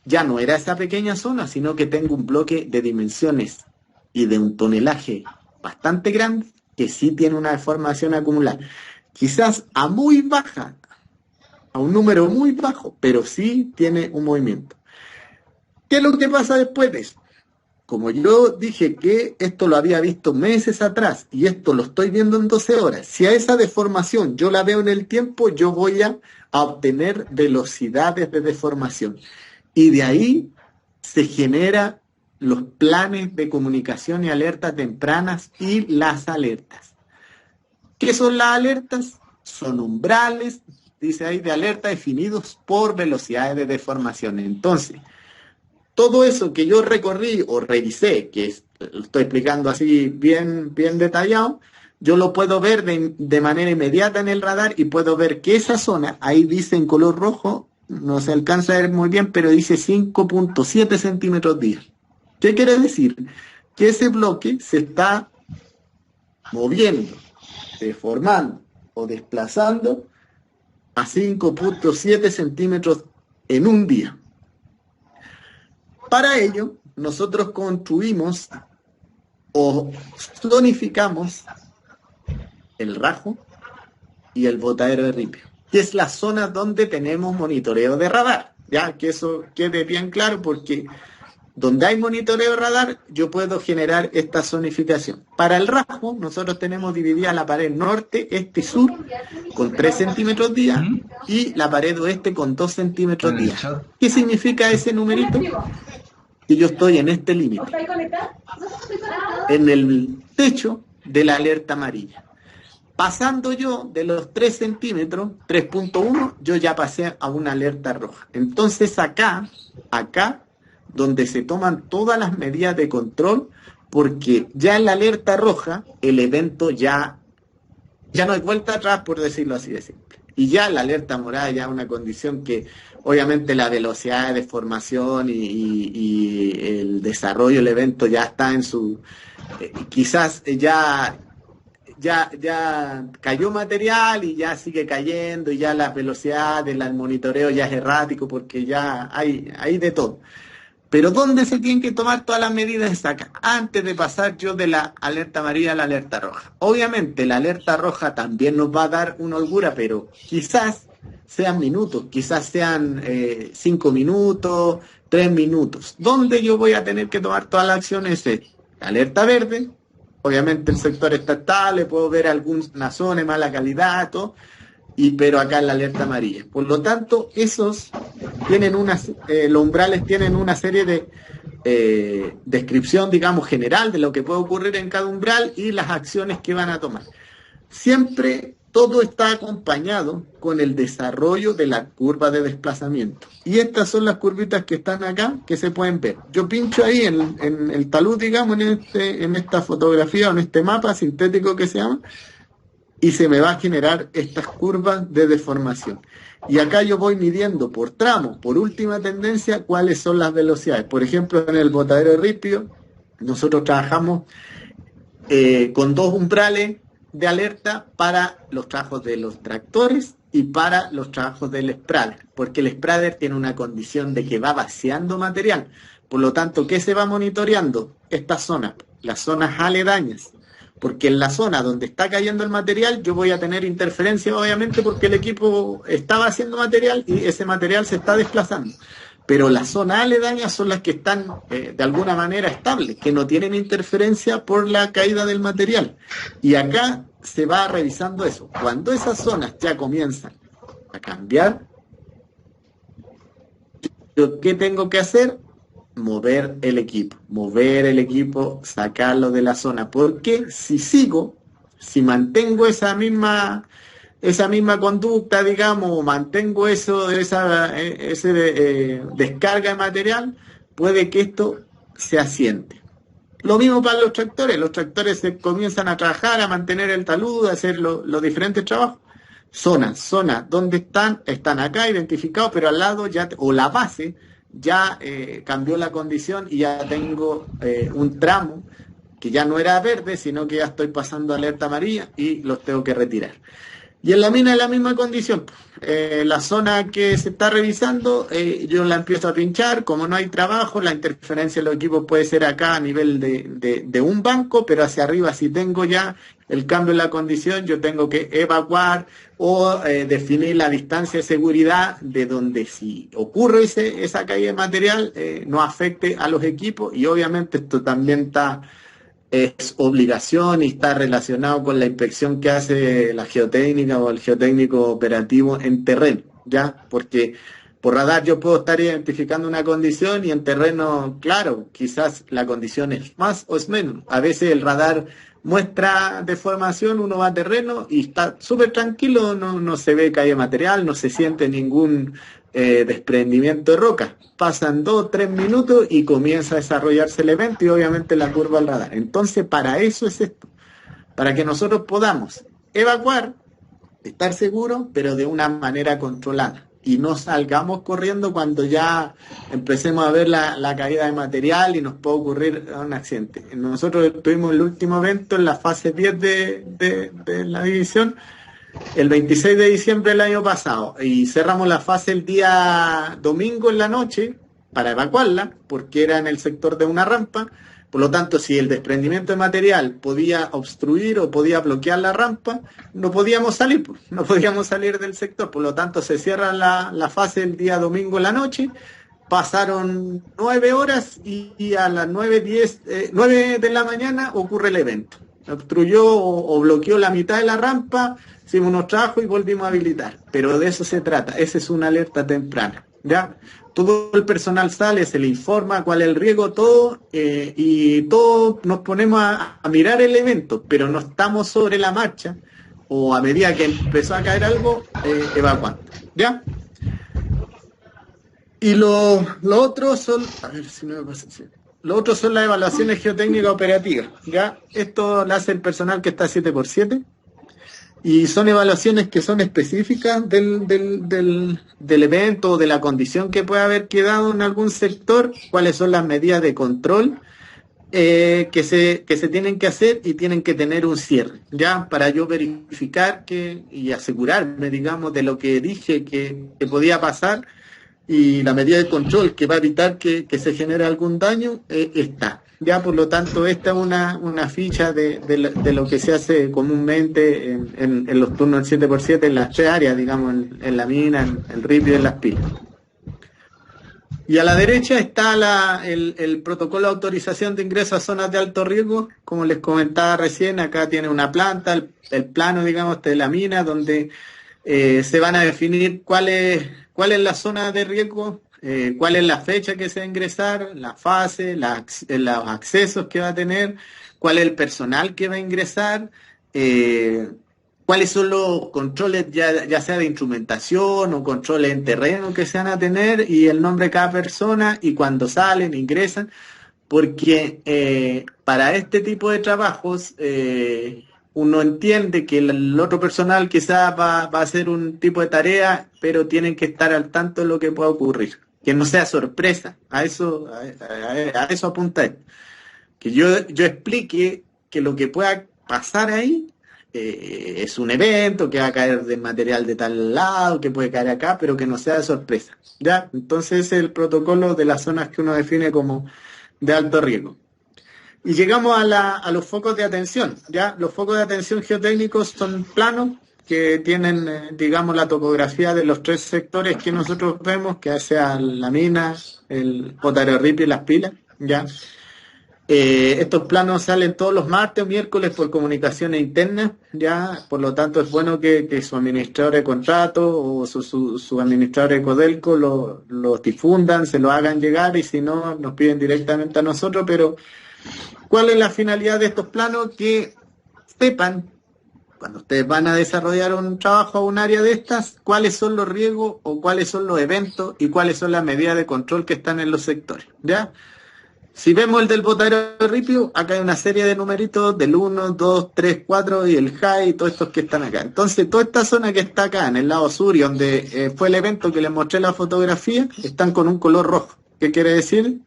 B: ya no era esa pequeña zona, sino que tengo un bloque de dimensiones y de un tonelaje bastante grande que sí tiene una deformación acumulada. Quizás a muy baja, a un número muy bajo, pero sí tiene un movimiento. ¿Qué es lo que pasa después de eso? Como yo dije que esto lo había visto meses atrás y esto lo estoy viendo en 12 horas, si a esa deformación yo la veo en el tiempo, yo voy a obtener velocidades de deformación. Y de ahí se generan los planes de comunicación y alertas tempranas y las alertas. ¿Qué son las alertas? Son umbrales, dice ahí, de alerta definidos por velocidades de deformación. Entonces, todo eso que yo recorrí o revisé, lo estoy explicando así bien detallado, yo lo puedo ver de manera inmediata en el radar y puedo ver que esa zona, ahí dice en color rojo, no se alcanza a ver muy bien, pero dice 5.7 centímetros día. ¿Qué quiere decir? Que ese bloque se está moviendo, deformando o desplazando a 5.7 centímetros en un día. Para ello, nosotros construimos o zonificamos el Rajo y el Botadero de Ripio, que es la zona donde tenemos monitoreo de radar. Ya que eso quede bien claro, porque donde hay monitoreo de radar, yo puedo generar esta zonificación. Para el Rajo, nosotros tenemos dividida la pared norte, este y sur con 3 centímetros día y la pared oeste con 2 centímetros día. ¿Qué significa ese numerito? Que yo estoy en este límite, en el techo de la alerta amarilla. Pasando yo de los 3 centímetros, 3.1, yo ya pasé a una alerta roja. Entonces acá, donde se toman todas las medidas de control, porque ya en la alerta roja, el evento ya no hay vuelta atrás, por decirlo así de simple. Y ya la alerta morada ya es una condición que obviamente la velocidad de deformación y el desarrollo del evento ya está en su... quizás ya cayó material y ya sigue cayendo y ya la velocidad del monitoreo ya es errático porque ya hay de todo. Pero ¿dónde se tienen que tomar todas las medidas? Es acá, antes de pasar yo de la alerta amarilla a la alerta roja. Obviamente la alerta roja también nos va a dar una holgura, pero quizás sean minutos, quizás sean 5 minutos, 3 minutos. ¿Dónde yo voy a tener que tomar todas las acciones? La alerta verde, obviamente el sector está estable, puedo ver alguna zona de mala calidad, todo, pero acá en la alerta amarilla. Por lo tanto, esos tienen los umbrales tienen una serie de descripción, digamos, general de lo que puede ocurrir en cada umbral y las acciones que van a tomar. Siempre todo está acompañado con el desarrollo de la curva de desplazamiento. Y estas son las curvitas que están acá, que se pueden ver. Yo pincho ahí en el talud, digamos, en esta fotografía o en este mapa sintético que se llama, y se me va a generar estas curvas de deformación. Y acá yo voy midiendo por tramos, por última tendencia, cuáles son las velocidades. Por ejemplo, en el Botadero de Ripio, nosotros trabajamos con 2 umbrales de alerta para los trabajos de los tractores y para los trabajos del spreader, porque el spreader tiene una condición de que va vaciando material. Por lo tanto, ¿qué se va monitoreando? Estas zonas, las zonas aledañas. porque en la zona donde está cayendo el material yo voy a tener interferencia, obviamente, porque el equipo estaba haciendo material y ese material se está desplazando. Pero las zonas aledañas son las que están de alguna manera estables, que no tienen interferencia por la caída del material. Y acá se va revisando eso. Cuando esas zonas ya comienzan a cambiar, ¿qué tengo que hacer? Mover el equipo, sacarlo de la zona. Porque si mantengo esa misma conducta, digamos, o mantengo descarga de material, puede que esto se asiente. Lo mismo para los tractores se comienzan a trabajar, a mantener el talud, a hacer los diferentes trabajos. Zonas, ¿dónde están? Están acá identificados, pero al lado o la base ya cambió la condición y ya tengo un tramo que ya no era verde, sino que ya estoy pasando alerta amarilla y los tengo que retirar. Y en la mina es la misma condición. La zona que se está revisando, yo la empiezo a pinchar. Como no hay trabajo, la interferencia de los equipos puede ser acá a nivel de un banco, pero hacia arriba, si tengo ya el cambio en la condición, yo tengo que evacuar o definir la distancia de seguridad de donde, si ocurre esa caída de material, no afecte a los equipos. Y obviamente esto también es obligación y está relacionado con la inspección que hace la geotécnica o el geotécnico operativo en terreno, ¿ya? Porque por radar yo puedo estar identificando una condición y en terreno, claro, quizás la condición es más o es menos. A veces el radar muestra deformación, uno va a terreno y está súper tranquilo, no se ve caída de material, no se siente ningún desprendimiento de roca. Pasan 2-3 minutos y comienza a desarrollarse el evento y obviamente la curva al radar. Entonces, para eso es esto, para que nosotros podamos evacuar, estar seguros, pero de una manera controlada. Y no salgamos corriendo cuando ya empecemos a ver la caída de material y nos puede ocurrir un accidente. Nosotros tuvimos el último evento en la fase 10 de la división, el 26 de diciembre del año pasado, y cerramos la fase el día domingo en la noche para evacuarla, porque era en el sector de una rampa. Por lo tanto, si el desprendimiento de material podía obstruir o podía bloquear la rampa, no podíamos salir del sector. Por lo tanto, se cierra la fase el día domingo en la noche. Pasaron 9 horas y a las 9 de la mañana ocurre el evento. Obstruyó o bloqueó la mitad de la rampa, hicimos unos trabajos y volvimos a habilitar. Pero de eso se trata, esa es una alerta temprana, ¿ya? Todo el personal sale, se le informa cuál es el riesgo, todo, y todos nos ponemos a mirar el evento, pero no estamos sobre la marcha, o a medida que empezó a caer algo, evacuando, ¿ya? Y lo otro son, a ver si no me pasa, sí. Lo otro son las evaluaciones geotécnicas operativas, ¿ya? Esto lo hace el personal que está 7x7 y son evaluaciones que son específicas del evento o de la condición que puede haber quedado en algún sector, cuáles son las medidas de control que se tienen que hacer y tienen que tener un cierre, ¿ya? Para yo verificar y asegurarme, digamos, de lo que dije que podía pasar. Y la medida de control que va a evitar que se genere algún daño está. Ya, por lo tanto, esta es una ficha de lo que se hace comúnmente en los turnos del 7x7 en las 3 áreas, digamos, en la mina, en el RIP y en las pilas. Y a la derecha está el protocolo de autorización de ingreso a zonas de alto riesgo. Como les comentaba recién, acá tiene una planta, el plano, digamos, de la mina, donde se van a definir cuál es la zona de riesgo, cuál es la fecha que se va a ingresar, la fase, los accesos que va a tener, cuál es el personal que va a ingresar, cuáles son los controles ya sea de instrumentación o controles en terreno que se van a tener y el nombre de cada persona y cuando salen, ingresan, porque para este tipo de trabajos uno entiende que el otro personal quizás va a hacer un tipo de tarea, pero tienen que estar al tanto de lo que pueda ocurrir. Que no sea sorpresa. A eso apunta él. Que yo explique que lo que pueda pasar ahí es un evento, que va a caer de material de tal lado, que puede caer acá, pero que no sea de sorpresa. ¿Ya? Entonces es el protocolo de las zonas que uno define como de alto riesgo. Y llegamos a los focos de atención. Ya los focos de atención geotécnicos son planos que tienen, digamos, la topografía de los tres sectores que nosotros vemos, que sea la mina, el Potararripio y las pilas. Ya estos planos salen todos los martes o miércoles por comunicaciones internas, ya, por lo tanto es bueno que su administrador de contrato o su administrador de Codelco lo difundan, se lo hagan llegar y si no, nos piden directamente a nosotros, pero ¿cuál es la finalidad de estos planos? Que sepan, cuando ustedes van a desarrollar un trabajo o un área de estas, cuáles son los riesgos o cuáles son los eventos y cuáles son las medidas de control que están en los sectores, ¿ya? Si vemos el del Potararripio, acá hay una serie de numeritos del 1, 2, 3, 4 y el high y todos estos que están acá. Entonces, toda esta zona que está acá en el lado sur y donde fue el evento que les mostré la fotografía, están con un color rojo. ¿Qué quiere decir?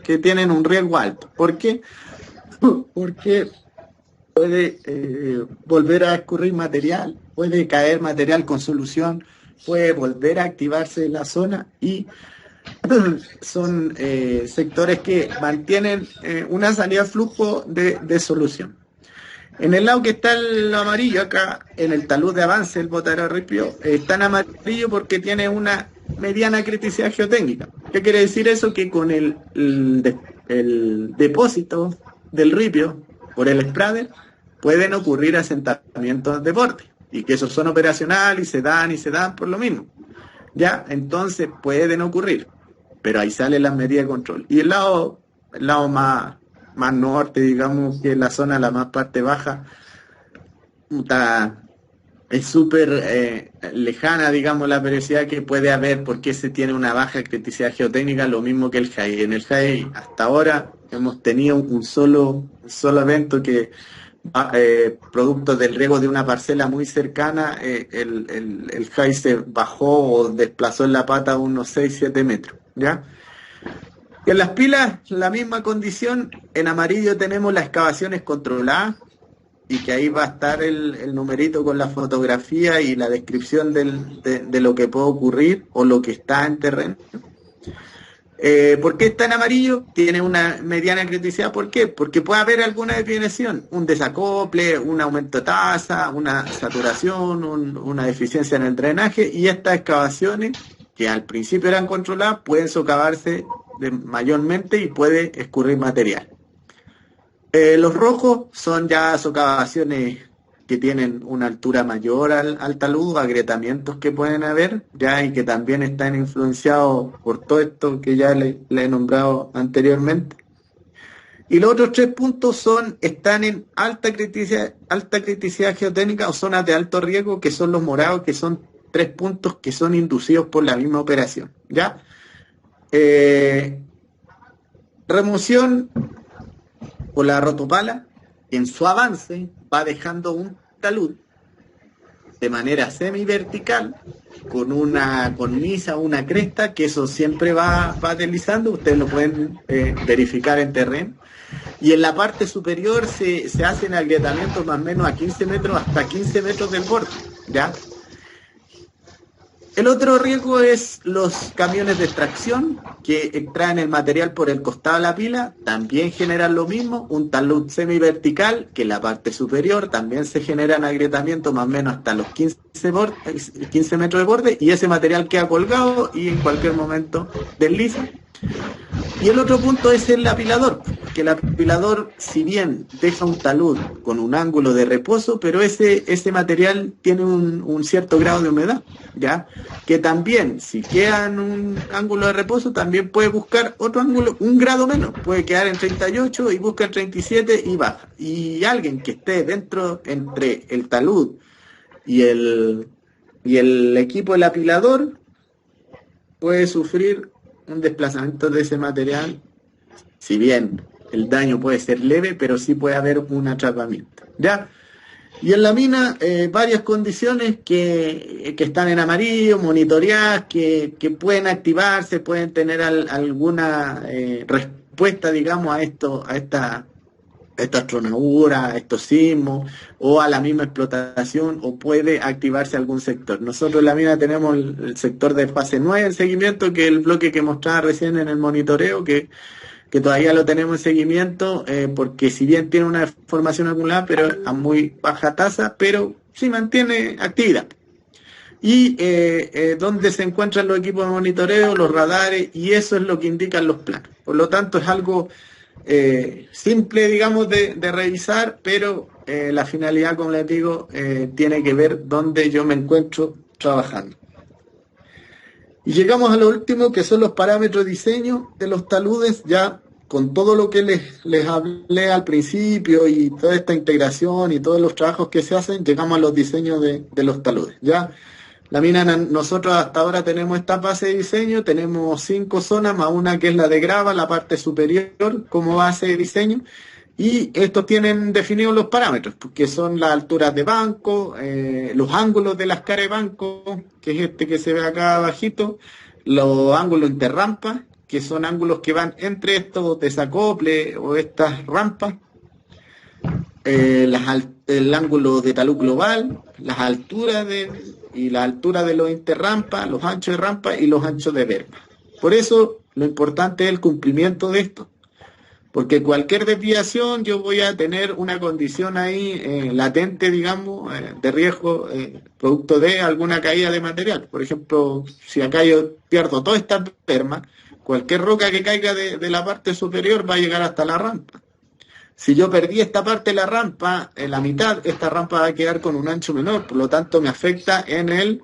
B: Que tienen un riesgo alto. ¿Por qué? Porque puede volver a escurrir material, puede caer material con solución, puede volver a activarse la zona y son sectores que mantienen una salida flujo de solución. En el lado que está el amarillo, acá en el talud de avance, el Potararripio, está en amarillo porque tiene una mediana criticidad geotécnica. ¿Qué quiere decir eso? Que con el depósito del ripio por el Sprader pueden ocurrir asentamientos de borde y que esos son operacionales y se dan por lo mismo. Ya, entonces pueden ocurrir, pero ahí salen las medidas de control. Y el lado más norte, digamos, que es la zona, la más parte baja, es súper lejana, digamos, la periodicidad que puede haber porque se tiene una baja criticidad geotécnica, lo mismo que el high. En el high, hasta ahora, hemos tenido un solo evento que, producto del riego de una parcela muy cercana, el high se bajó o desplazó en la pata unos 6-7 metros, ¿ya? Y en las pilas, la misma condición. En amarillo tenemos las excavaciones controladas y que ahí va a estar el numerito con la fotografía y la descripción de lo que puede ocurrir o lo que está en terreno. ¿Por qué está en amarillo? Tiene una mediana criticidad. ¿Por qué? Porque puede haber alguna desviación, un desacople, un aumento de tasa, una saturación, una deficiencia en el drenaje, y estas excavaciones, que al principio eran controladas, pueden socavarse mayormente y puede escurrir material. Los rojos son ya socavaciones que tienen una altura mayor al talud, agrietamientos que pueden haber, ya, y que también están influenciados por todo esto que ya le he nombrado anteriormente. Y los otros 3 puntos están en alta criticidad geotécnica o zonas de alto riesgo, que son los morados, que son 3 puntos que son inducidos por la misma operación, ¿ya? Remoción o la rotopala, en su avance va dejando un talud de manera semi-vertical con una cornisa o una cresta, que eso siempre va deslizando, ustedes lo pueden verificar en terreno, y en la parte superior se hacen agrietamientos más o menos a 15 metros, hasta 15 metros del borde, ¿ya? El otro riesgo es los camiones de extracción que extraen el material por el costado de la pila, también generan lo mismo, un talud semivertical, que en la parte superior también se generan agrietamientos más o menos hasta los 15 metros de borde, y ese material queda colgado y en cualquier momento desliza. Y el otro punto es el apilador, que el apilador, si bien deja un talud con un ángulo de reposo, pero ese material tiene un cierto grado de humedad, ¿ya? Que también, si queda en un ángulo de reposo, también puede buscar otro ángulo, un grado menos, puede quedar en 38 y busca en 37 y baja. Y alguien que esté dentro, entre el talud y el equipo del apilador, puede sufrir un desplazamiento de ese material, si bien el daño puede ser leve, pero sí puede haber un atrapamiento, ¿ya? Y en la mina, varias condiciones que están en amarillo, monitoreadas, que pueden activarse, pueden tener alguna respuesta, digamos, a esta tronadura, a estos sismos, o a la misma explotación, o puede activarse algún sector. Nosotros en la mina tenemos el sector de fase 9 en seguimiento, que es el bloque que mostraba recién en el monitoreo, que que todavía lo tenemos en seguimiento, porque si bien tiene una formación acumulada, pero a muy baja tasa, pero sí mantiene actividad. Y donde se encuentran los equipos de monitoreo, los radares, y eso es lo que indican los planos. Por lo tanto, es algo simple, digamos, de revisar, pero la finalidad, como les digo, tiene que ver dónde yo me encuentro trabajando. Y llegamos a lo último, que son los parámetros de diseño de los taludes, ya con todo lo que les hablé al principio y toda esta integración y todos los trabajos que se hacen, llegamos a los diseños de los taludes. Ya la mina, nosotros hasta ahora tenemos esta base de diseño, tenemos 5 zonas, más una que es la de grava, la parte superior como base de diseño, y estos tienen definidos los parámetros, que son las alturas de banco, los ángulos de las caras de banco, que es este que se ve acá abajito, los ángulos interrampas, que son ángulos que van entre estos desacoples o estas rampas, el ángulo de talud global, las alturas y la altura de los interrampas, los anchos de rampa y los anchos de verma. Por eso lo importante es el cumplimiento de esto, porque cualquier desviación yo voy a tener una condición ahí latente, digamos, de riesgo, producto de alguna caída de material. Por ejemplo, si acá yo pierdo toda esta verma, cualquier roca que caiga de la parte superior va a llegar hasta la rampa. Si yo perdí esta parte de la rampa, en la mitad, esta rampa va a quedar con un ancho menor, por lo tanto me afecta en el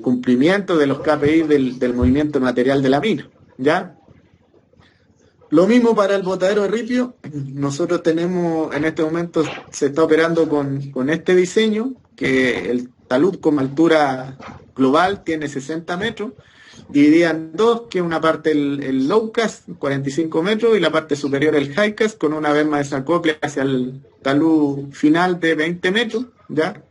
B: cumplimiento de los KPI del movimiento material de la mina, ¿ya? Lo mismo para el botadero de ripio, nosotros tenemos, en este momento se está operando con este diseño, que el talud con altura global tiene 60 metros, dividida en dos, que una parte el low cast, 45 metros, y la parte superior el high cast, con una berma de desacople hacia el talud final de 20 metros, ¿ya?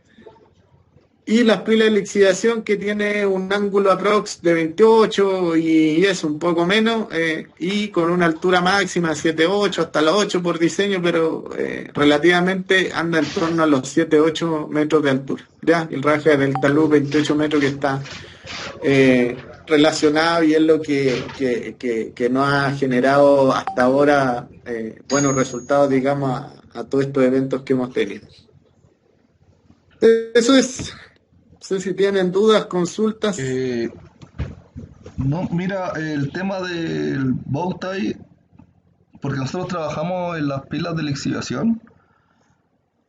B: Y las pilas de lixiviación, que tiene un ángulo aprox de 28 y es un poco menos, y con una altura máxima de 7,8 hasta las 8 por diseño, pero relativamente anda en torno a los 7,8 metros de altura, ¿ya? El raje del talud 28 metros que está relacionado, y es lo que nos ha generado hasta ahora buenos resultados, digamos, a todos estos eventos que hemos tenido. Eso es. No sé si tienen dudas, consultas.
A: No, mira, el tema del bowtie, porque nosotros trabajamos en las pilas de lixiviación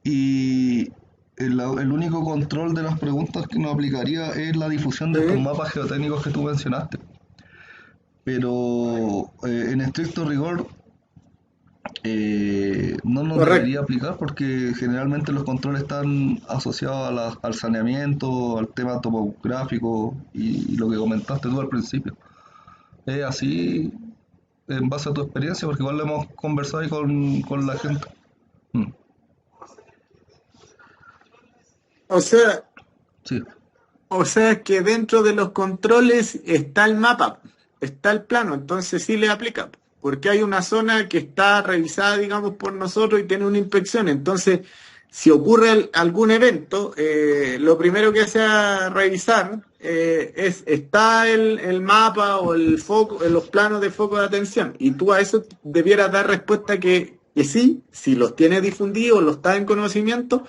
A: y el único control de las preguntas que nos aplicaría es la difusión de estos mapas geotécnicos que tú mencionaste. Pero en estricto rigor no nos debería aplicar, porque generalmente los controles están asociados al saneamiento, al tema topográfico y lo que comentaste tú al principio. ¿Es así en base a tu experiencia? Porque igual lo hemos conversado ahí con la gente.
B: Sí. O sea que dentro de los controles está el mapa, está el plano, entonces sí le aplica, porque hay una zona que está revisada, digamos, por nosotros y tiene una inspección. Entonces, si ocurre algún evento, lo primero que hace a revisar está el mapa o el foco, los planos de foco de atención, y tú a eso debieras dar respuesta que sí, si los tienes difundidos, los estás en conocimiento,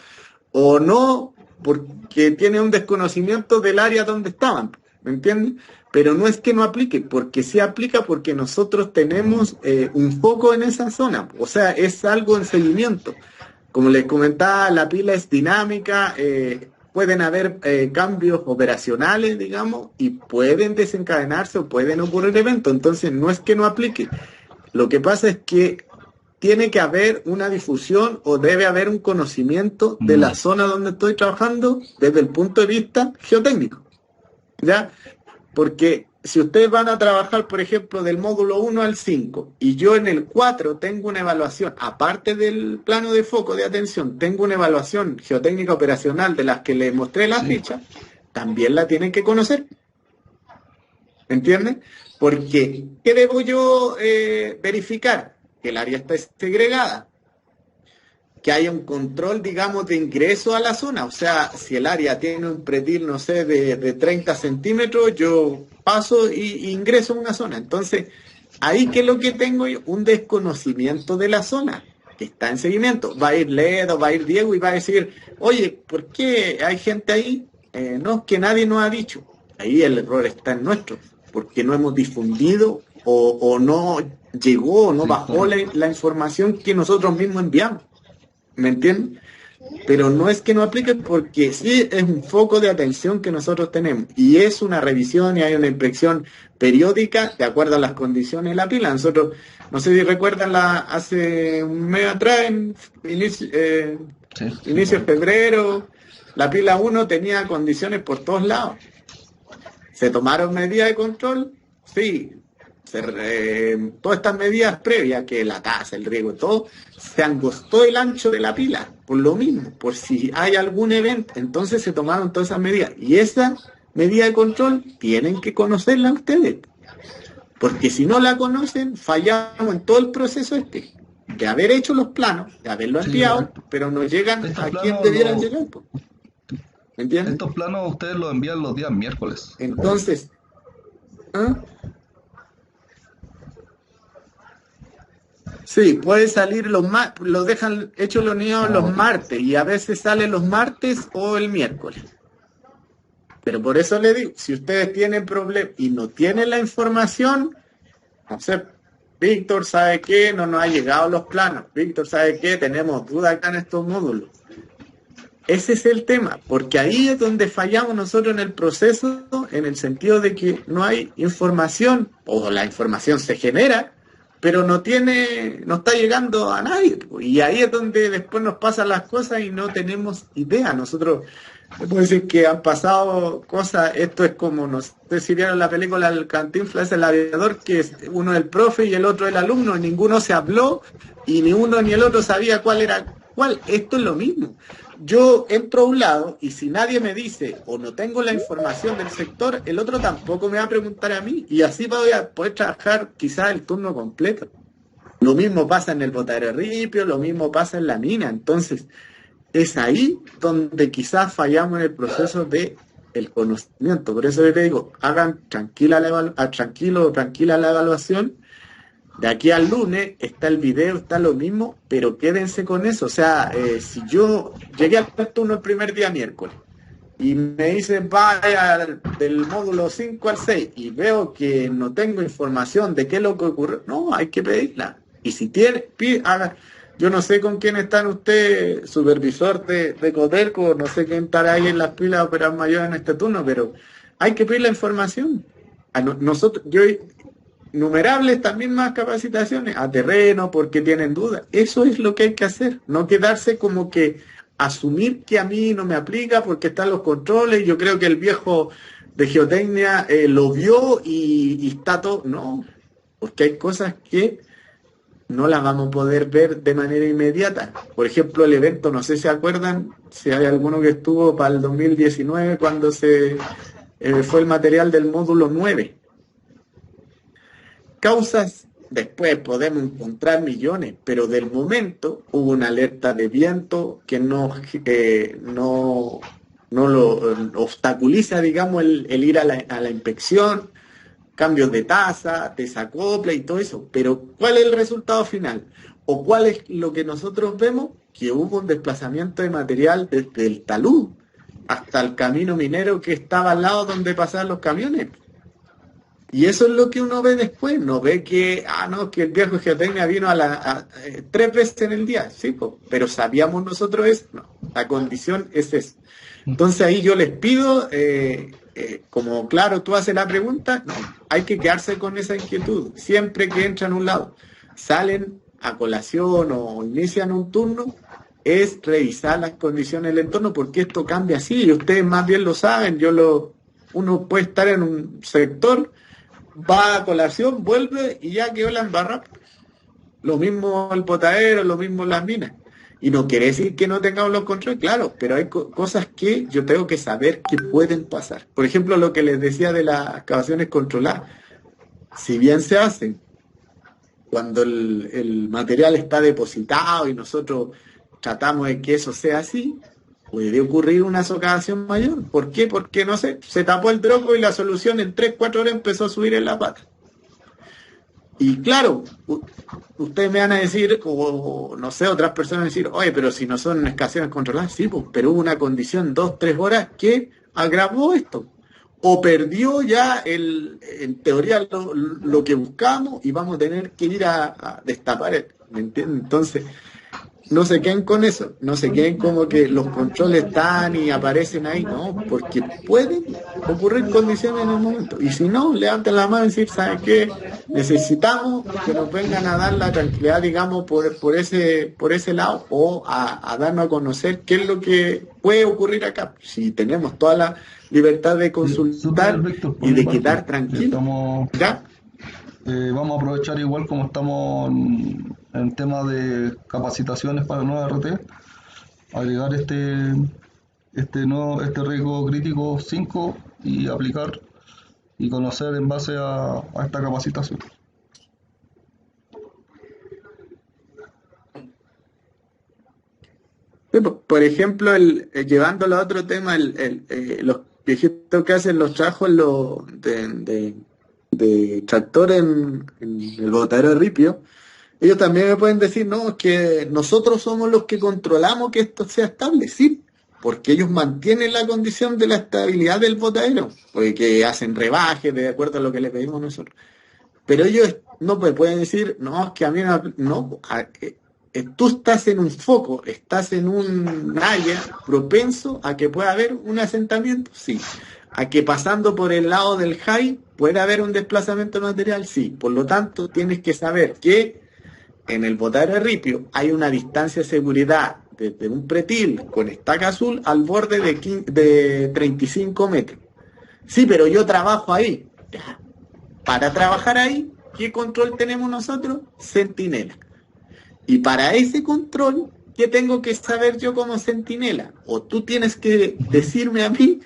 B: o no, porque tiene un desconocimiento del área donde estaban, ¿me entiendes? Pero no es que no aplique, porque sí aplica, porque nosotros tenemos un foco en esa zona, o sea, es algo en seguimiento. Como les comentaba, la pila es dinámica, pueden haber cambios operacionales, digamos, y pueden desencadenarse o pueden ocurrir eventos, entonces no es que no aplique. Lo que pasa es que tiene que haber una difusión o debe haber un conocimiento de la zona donde estoy trabajando desde el punto de vista geotécnico, ¿ya? Porque si ustedes van a trabajar, por ejemplo, del módulo 1 al 5, y yo en el 4 tengo una evaluación, aparte del plano de foco de atención, tengo una evaluación geotécnica operacional de las que les mostré la ficha, también la tienen que conocer. ¿Entienden? Porque, ¿qué debo yo verificar? Que el área está segregada, que haya un control, digamos, de ingreso a la zona. O sea, si el área tiene un pretil, no sé, de 30 centímetros, yo paso y ingreso a una zona. Entonces, ahí que es lo que tengo yo, un desconocimiento de la zona, que está en seguimiento. Va a ir Ledo, va a ir Diego y va a decir, oye, ¿por qué hay gente ahí? No, que nadie nos ha dicho. Ahí el error está en nuestro, porque no hemos difundido o no llegó o no
A: Sí,
B: bajó
A: correcto.
B: la información que nosotros mismos enviamos. ¿Me entienden? Pero no es que no aplique porque sí es un foco de atención que nosotros tenemos y es una revisión y hay una inspección periódica de acuerdo a las condiciones de la pila. Nosotros, no sé si recuerdan hace un mes atrás, en
A: Sí, sí,
B: inicio de
A: correcto.
B: febrero, la pila uno tenía condiciones por todos lados. ¿Se tomaron medidas de control? Sí. Todas estas medidas previas, que la tasa, el riego, todo, se angostó el ancho de la pila, por lo mismo, por si hay algún evento. Entonces se tomaron todas esas medidas. Y esa medida de control tienen que conocerla ustedes, porque si no la conocen, fallamos en todo el proceso de haber hecho los planos, de haberlo
A: Sí,
B: enviado,
A: correcto.
B: pero no llegan
A: Estos
B: a quien
A: planos,
B: debieran llegar, po. ¿Me entienden?
A: estos planos ustedes los envían los días miércoles.
B: Entonces, ¿ah? Sí, puede salir los dejan hechos los niños
A: Ah,
B: los
A: ok.
B: martes y a veces sale los martes o el miércoles. Pero por eso le digo, si ustedes tienen problemas y no tienen la información, no sé, Víctor, ¿sabe qué? No nos ha llegado los planos. Víctor, ¿sabe qué? Tenemos dudas acá en estos módulos. Ese es el tema, porque ahí es donde fallamos nosotros en el proceso, en el sentido de que no hay información, o la información se genera, pero no está llegando a nadie. Y ahí es donde después nos pasan las cosas y no tenemos idea. Nosotros, le puedo decir que han pasado cosas, esto es como, no sé si vieron la película El Cantinflas, el aviador, que es uno el profe y el otro el alumno, y ninguno se habló, y ni uno ni el otro sabía cuál era cuál. Esto es lo mismo. Yo entro a un lado y si nadie me dice o no tengo la información del sector, el otro tampoco me va a preguntar a mí y así voy a poder trabajar quizás el turno completo. Lo mismo pasa en el Botadero Ripio, lo mismo pasa en la mina. Entonces, es ahí donde quizás fallamos en el proceso de el conocimiento. Por eso yo te digo, hagan tranquila la evaluación. De aquí al lunes está el video, está lo mismo, pero quédense con eso. O sea, si yo llegué al turno el primer día miércoles y me dicen vaya del módulo 5 al 6 y veo que no tengo información de qué es lo que ocurrió, no, hay que pedirla. Y si tiene, haga. Yo no sé con quién están usted, supervisor de Codelco, no sé quién estará ahí en las pilas de operar mayor en este turno, pero hay que pedir la información. Nosotros, yo innumerables también más capacitaciones a terreno porque tienen dudas. Eso es lo que hay que hacer, no quedarse como que asumir que a mí no me aplica porque están los controles. Yo creo que el viejo de geotecnia lo vio y está todo. No, porque hay cosas que no las vamos a poder ver de manera inmediata. Por ejemplo, el evento, no sé si se acuerdan, si hay alguno que estuvo para el 2019 cuando se fue el material del módulo 9. Causas, después podemos encontrar millones, pero del momento hubo una alerta de viento que no lo obstaculiza, digamos, el ir a la inspección, cambios de tasa, desacople y todo eso. Pero ¿cuál es el resultado final? ¿O cuál es lo que nosotros vemos? Que hubo un desplazamiento de material desde el talud hasta el camino minero que estaba al lado donde pasaban los camiones. Y eso es lo que uno ve después, no ve que, no, que el viejo geotecnia vino 3 veces en el día, sí, pero sabíamos nosotros eso, no, la condición es eso. Entonces ahí yo les pido, como claro, tú haces la pregunta, no, hay que quedarse con esa inquietud. Siempre que entran a un lado, salen a colación o inician un turno, es revisar las condiciones del entorno, porque esto cambia así, y ustedes más bien lo saben, uno puede estar en un sector, va a colación, vuelve y ya quedó la embarrada. Lo mismo el potadero, lo mismo las minas. Y no quiere decir que no tengamos los controles, claro, pero hay cosas que yo tengo que saber que pueden pasar. Por ejemplo, lo que les decía de las excavaciones controladas. Si bien se hacen cuando el material está depositado y nosotros tratamos de que eso sea así, puede ocurrir una socavación mayor. ¿Por qué? Porque, no sé, se tapó el troco y la solución en 3, 4 horas empezó a subir en la pata. Y claro, ustedes me van a decir, o no sé, otras personas van a decir, oye, pero si no son escaseos controladas, sí, pues, pero hubo una condición 2, 3 horas que agravó esto. O perdió ya en teoría lo que buscamos y vamos a tener que ir a destapar, ¿me entienden? Entonces, no se queden con eso, no se queden como que los controles están y aparecen ahí, no, porque pueden ocurrir condiciones en el momento. Y si no, levanten la mano y decir, ¿saben qué? Necesitamos que nos vengan a dar la tranquilidad, digamos, por ese lado, o a darnos a conocer qué es lo que puede ocurrir acá. Si tenemos toda la libertad de
A: Sí, súper,
B: consultar
A: Víctor, por
B: y
A: mi
B: de
A: parte.
B: quedar tranquilos,
A: Estamos,
B: ¿ya?
A: vamos a aprovechar igual como estamos en tema de capacitaciones para nueva RT, agregar este riesgo crítico 5 y aplicar y conocer en base a esta capacitación.
B: Sí, por ejemplo, llevándolo a otro tema, los viejitos que hacen los trabajos de tractor en el botadero de ripio, ellos también me pueden decir, no, es que nosotros somos los que controlamos que esto sea estable, sí, porque ellos mantienen la condición de la estabilidad del botadero, porque hacen rebajes de acuerdo a lo que le pedimos nosotros. Pero ellos no me pueden decir, no, es que a mí no, tú estás en un foco, estás en un área propenso a que pueda haber un asentamiento, sí. A que pasando por el lado del high pueda haber un desplazamiento material, sí. Por lo tanto, tienes que saber que en el botadero de ripio hay una distancia de seguridad desde un pretil con estaca azul al borde de 35 metros. Sí, pero yo trabajo ahí. Ya. Para trabajar ahí, ¿qué control tenemos nosotros? Centinela. Y para ese control, ¿qué tengo que saber yo como centinela? O tú tienes que decirme a mí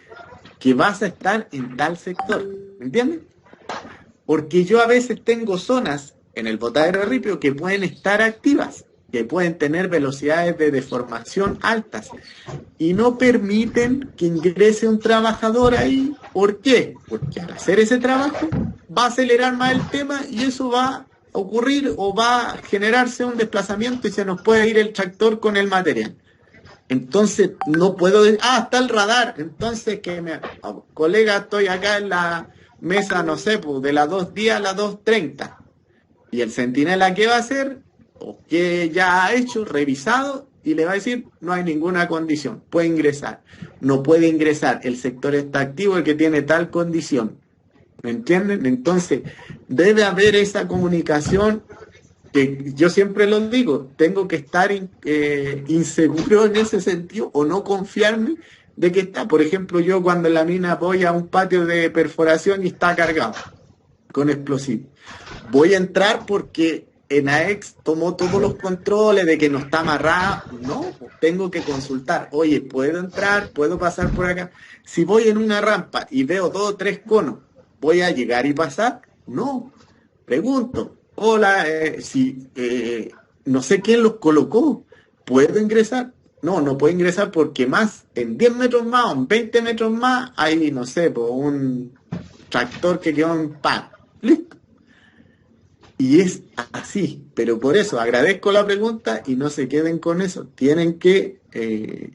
B: que vas a estar en tal sector. ¿Me entiendes? Porque yo a veces tengo zonas en el botadero de ripio que pueden estar activas, que pueden tener velocidades de deformación altas y no permiten que ingrese un trabajador ahí. ¿Por qué? Porque al hacer ese trabajo va a acelerar más el tema y eso va a ocurrir o va a generarse un desplazamiento y se nos puede ir el tractor con el material. Entonces no puedo decir, está el radar, entonces colega, estoy acá en la mesa, no sé, pues, de las 2:10 a las 2:30. Y el centinela, ¿qué va a hacer? O que ya ha hecho, revisado, y le va a decir, no hay ninguna condición, puede ingresar. No puede ingresar, el sector está activo, el que tiene tal condición. ¿Me entienden? Entonces, debe haber esa comunicación que yo siempre lo digo, tengo que estar inseguro en ese sentido o no confiarme de que está. Por ejemplo, yo cuando la mina voy a un patio de perforación y está cargado con explosivos, voy a entrar porque ENAEX tomó todos los controles de que no está amarrado. No, tengo que consultar. Oye, ¿puedo entrar? ¿Puedo pasar por acá? Si voy en una rampa y veo 2 o 3 conos, ¿voy a llegar y pasar? No. Pregunto. Hola, no sé quién los colocó. ¿Puedo ingresar? No, no puedo ingresar porque en 10 metros más o en 20 metros más hay, no sé, pues, un tractor que quedó en pan. Listo. Y es así, pero por eso agradezco la pregunta y no se queden con eso. Tienen que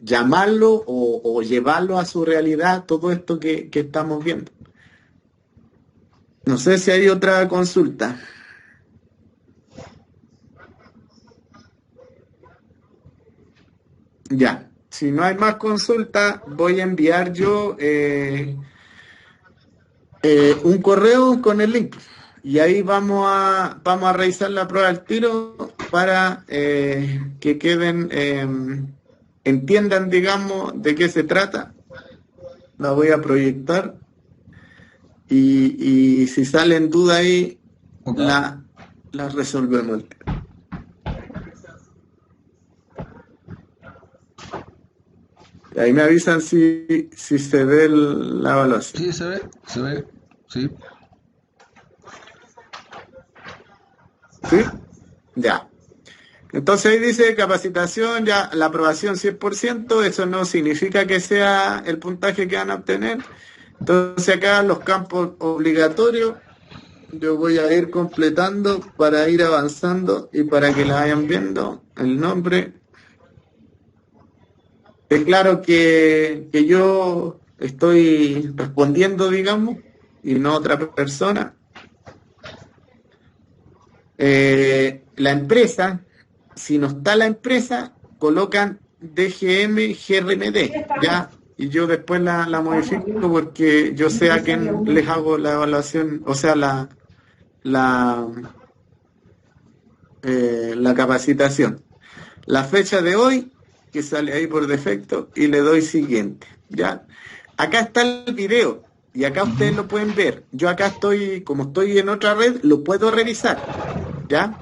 B: llamarlo o llevarlo a su realidad, todo esto que estamos viendo. No sé si hay otra consulta. Ya, si no hay más consulta, voy a enviar yo un correo con el link. Y ahí vamos a revisar la prueba al tiro para que queden, entiendan, digamos, de qué se trata. La voy a proyectar y si salen dudas ahí,
A: Ok.
B: la resolvemos. Ahí me avisan si se ve la evaluación.
A: Sí, se ve, sí.
B: ¿Sí? Ya. Entonces ahí dice capacitación, ya la aprobación 100%, eso no significa que sea el puntaje que van a obtener. Entonces acá los campos obligatorios, yo voy a ir completando para ir avanzando y para que la vayan viendo el nombre. Es claro que yo estoy respondiendo, digamos, y no otra persona. La empresa, si no está la empresa, colocan DGM, GRMD, ¿ya? Y yo después la modifico porque yo sé a quién les hago la evaluación, o sea, la, la capacitación. La fecha de hoy, que sale ahí por defecto, y le doy siguiente, ¿ya? Acá está el video, y acá ustedes lo pueden ver. Yo acá estoy, como estoy en otra red, lo puedo revisar, ¿ya?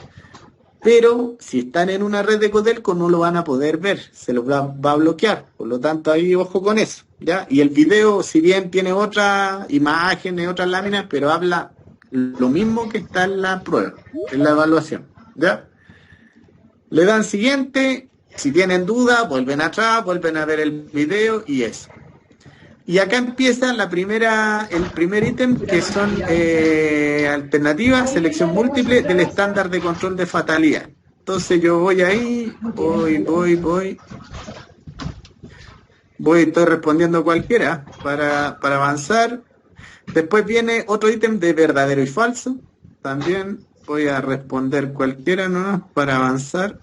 B: Pero si están en una red de Codelco no lo van a poder ver, se los va a bloquear, por lo tanto ahí ojo con eso, ¿ya? Y el video, si bien tiene otras imágenes, otras láminas, pero habla lo mismo que está en la prueba, en la evaluación, ¿ya? Le dan siguiente, si tienen duda, vuelven atrás, vuelven a ver el video y eso. Y acá empieza el primer ítem, que son alternativas, selección múltiple del estándar de control de fatalidad. Entonces yo voy ahí, estoy respondiendo cualquiera para avanzar. Después viene otro ítem de verdadero y falso. También voy a responder cualquiera nomás para avanzar.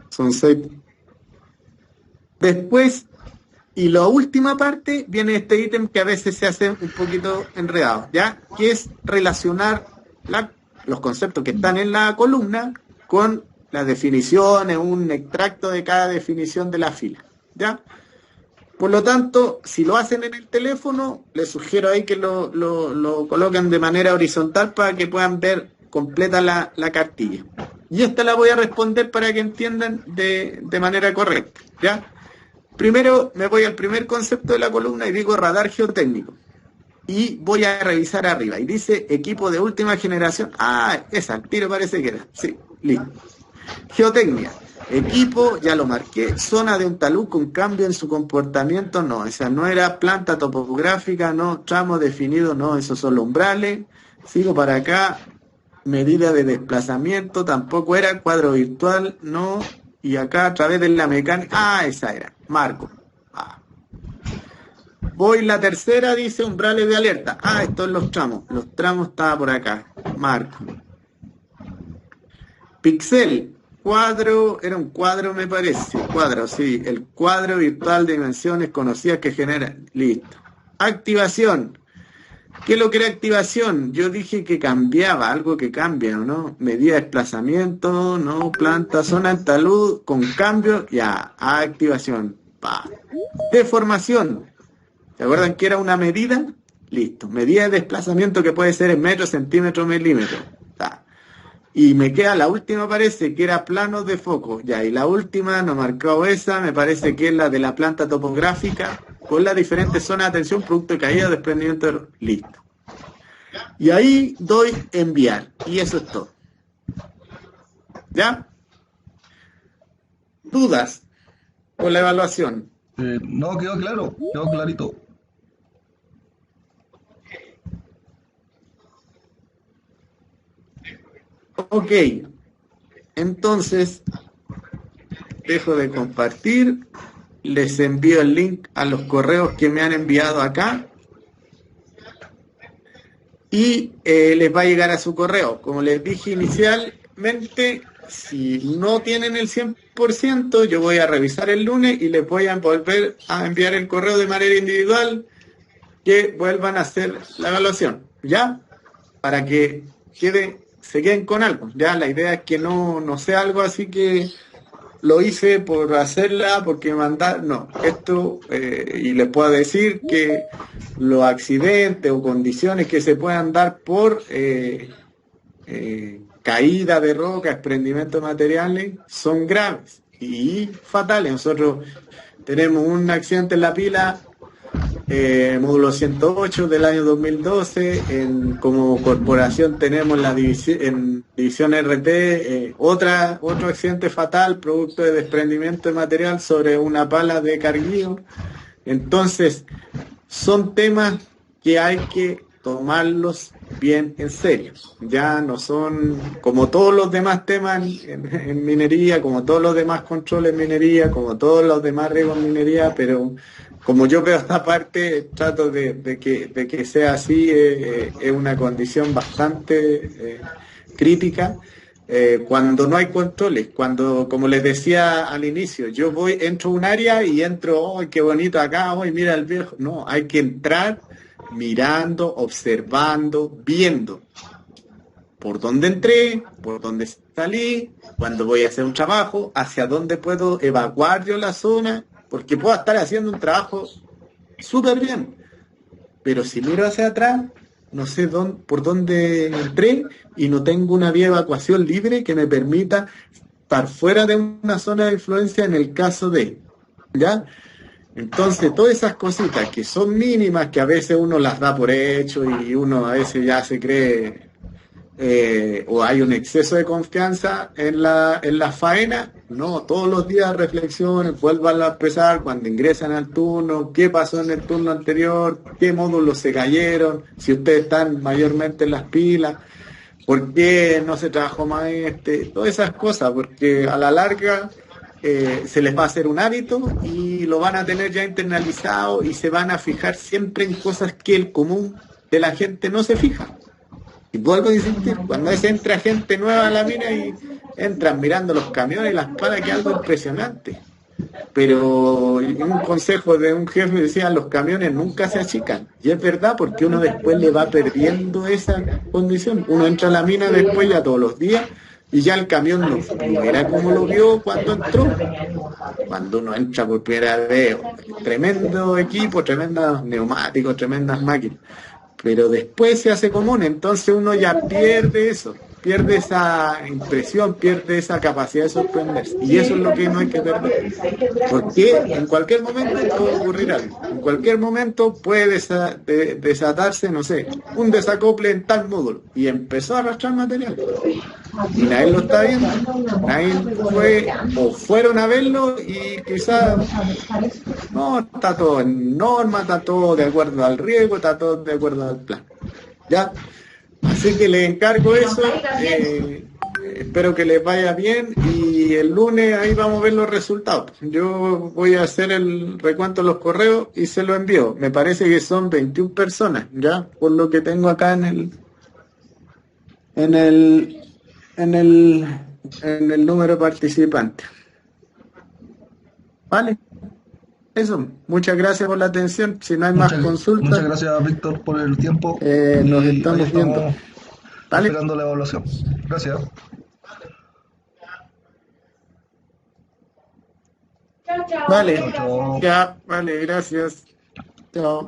B: Son 6. Después, y la última parte, viene este ítem que a veces se hace un poquito enredado, ¿ya? Que es relacionar los conceptos que están en la columna con las definiciones, un extracto de cada definición de la fila, ¿ya? Por lo tanto, si lo hacen en el teléfono, les sugiero ahí que lo coloquen de manera horizontal para que puedan ver completa la cartilla. Y esta la voy a responder para que entiendan de manera correcta, ¿ya? Primero me voy al primer concepto de la columna y digo radar geotécnico. Y voy a revisar arriba. Y dice equipo de última generación. Ah, esa, al tiro parece que era. Sí, listo. Geotecnia. Equipo, ya lo marqué. Zona de un talud con cambio en su comportamiento. No, esa no era planta topográfica, no. Tramo definido, no. Esos son los umbrales. Sigo para acá. Medida de desplazamiento, tampoco era. Cuadro virtual, no. Y acá a través de la mecánica. Ah, esa era. Marco. Ah. Voy la tercera, dice umbrales de alerta. Ah, esto es los tramos. Los tramos estaban por acá. Marco. Pixel. Cuadro, era un cuadro me parece. Cuadro, sí. El cuadro virtual de dimensiones conocidas que genera. Listo. Activación. ¿Qué es lo que era activación? Yo dije que cambiaba, algo que cambia, ¿no? Medida de desplazamiento, no, planta, zona en talud, con cambio, ya, activación. Pa. Deformación. ¿Se acuerdan que era una medida? Listo. Medida de desplazamiento que puede ser en metros, centímetros, milímetros. Ta. Y me queda la última, parece que era planos de foco. Ya, y la última, no marcado esa, me parece que es la de la planta topográfica, con las diferentes zonas de atención, producto de caída, desprendimiento, listo. Y ahí doy enviar. Y eso es todo. ¿Ya? ¿Dudas con la evaluación?
A: No, quedó claro, quedó clarito.
B: Ok. Entonces, dejo de compartir. Les envío el link a los correos que me han enviado acá. Y les va a llegar a su correo. Como les dije inicialmente, si no tienen el 100%, yo voy a revisar el lunes y les voy a volver a enviar el correo de manera individual que vuelvan a hacer la evaluación, ¿ya? Para que se queden con algo, ¿ya? La idea es que no sea algo así que lo hice por hacerla, porque mandar, no, esto, y les puedo decir que los accidentes o condiciones que se puedan dar por caída de roca, desprendimiento de materiales, son graves y fatales. Nosotros tenemos un accidente en la pila, módulo 108 del año 2012, como corporación tenemos en división RT, otro accidente fatal, producto de desprendimiento de material sobre una pala de carguío. Entonces, son temas que hay que tomarlos bien en serio. Ya no son como todos los demás temas en minería, como todos los demás controles en minería, como todos los demás riesgos en minería, pero como yo veo esta parte, trato de que sea así, es una condición bastante crítica. Cuando no hay controles, cuando, como les decía al inicio, yo voy, entro a un área y entro, oh, qué bonito acá, oh, mira el viejo. No, hay que entrar mirando, observando, viendo por dónde entré, por dónde salí, cuando voy a hacer un trabajo, hacia dónde puedo evacuar yo la zona, porque puedo estar haciendo un trabajo súper bien, pero si miro hacia atrás, no sé por dónde entré y no tengo una vía de evacuación libre que me permita estar fuera de una zona de influencia en el caso de, ¿ya? Entonces, todas esas cositas que son mínimas, que a veces uno las da por hecho y uno a veces ya se cree, o hay un exceso de confianza en la faena, no, todos los días reflexionen, vuelvan a empezar cuando ingresan al turno, qué pasó en el turno anterior, qué módulos se cayeron, si ustedes están mayormente en las pilas, por qué no se trabajó más todas esas cosas, porque a la larga se les va a hacer un hábito y lo van a tener ya internalizado y se van a fijar siempre en cosas que el común de la gente no se fija. Y vuelvo a insistir, cuando entra gente nueva a la mina y entran mirando los camiones y las palas, que es algo impresionante. Pero un consejo de un jefe decía, los camiones nunca se achican. Y es verdad, porque uno después le va perdiendo esa condición. Uno entra a la mina después ya todos los días y ya el camión no era como lo vio cuando entró. Cuando uno entra por primera vez, tremendo equipo, tremendos neumáticos, tremendas máquinas, pero después se hace común, entonces uno ya pierde eso, pierde esa impresión, pierde esa capacidad de sorprenderse. Y eso es lo que no hay que perder. Porque en cualquier momento puede ocurrir algo. En cualquier momento puede desatarse, no sé, un desacople en tal módulo. Y empezó a arrastrar material. Y nadie lo está viendo. Nadie fue, o fueron a verlo y quizás no, está todo en norma, está todo de acuerdo al riesgo, está todo de acuerdo al plan. ¿Ya? Así que les encargo eso. Espero que les vaya bien y el lunes ahí vamos a ver los resultados. Yo voy a hacer el recuento de los correos y se lo envío. Me parece que son 21 personas, ¿ya? Por lo que tengo acá en el, en el, en el número de participantes. ¿Vale? Eso, muchas gracias por la atención. Si no hay más
A: Muchas
B: consultas,
A: gracias, Víctor, por el tiempo
B: nos
A: y ahí
B: estamos viendo.
A: estamos
B: ¿Vale?
A: esperando la evaluación. Gracias.
B: Vale,
A: Chao, chao.
B: ya, vale, gracias. Chao.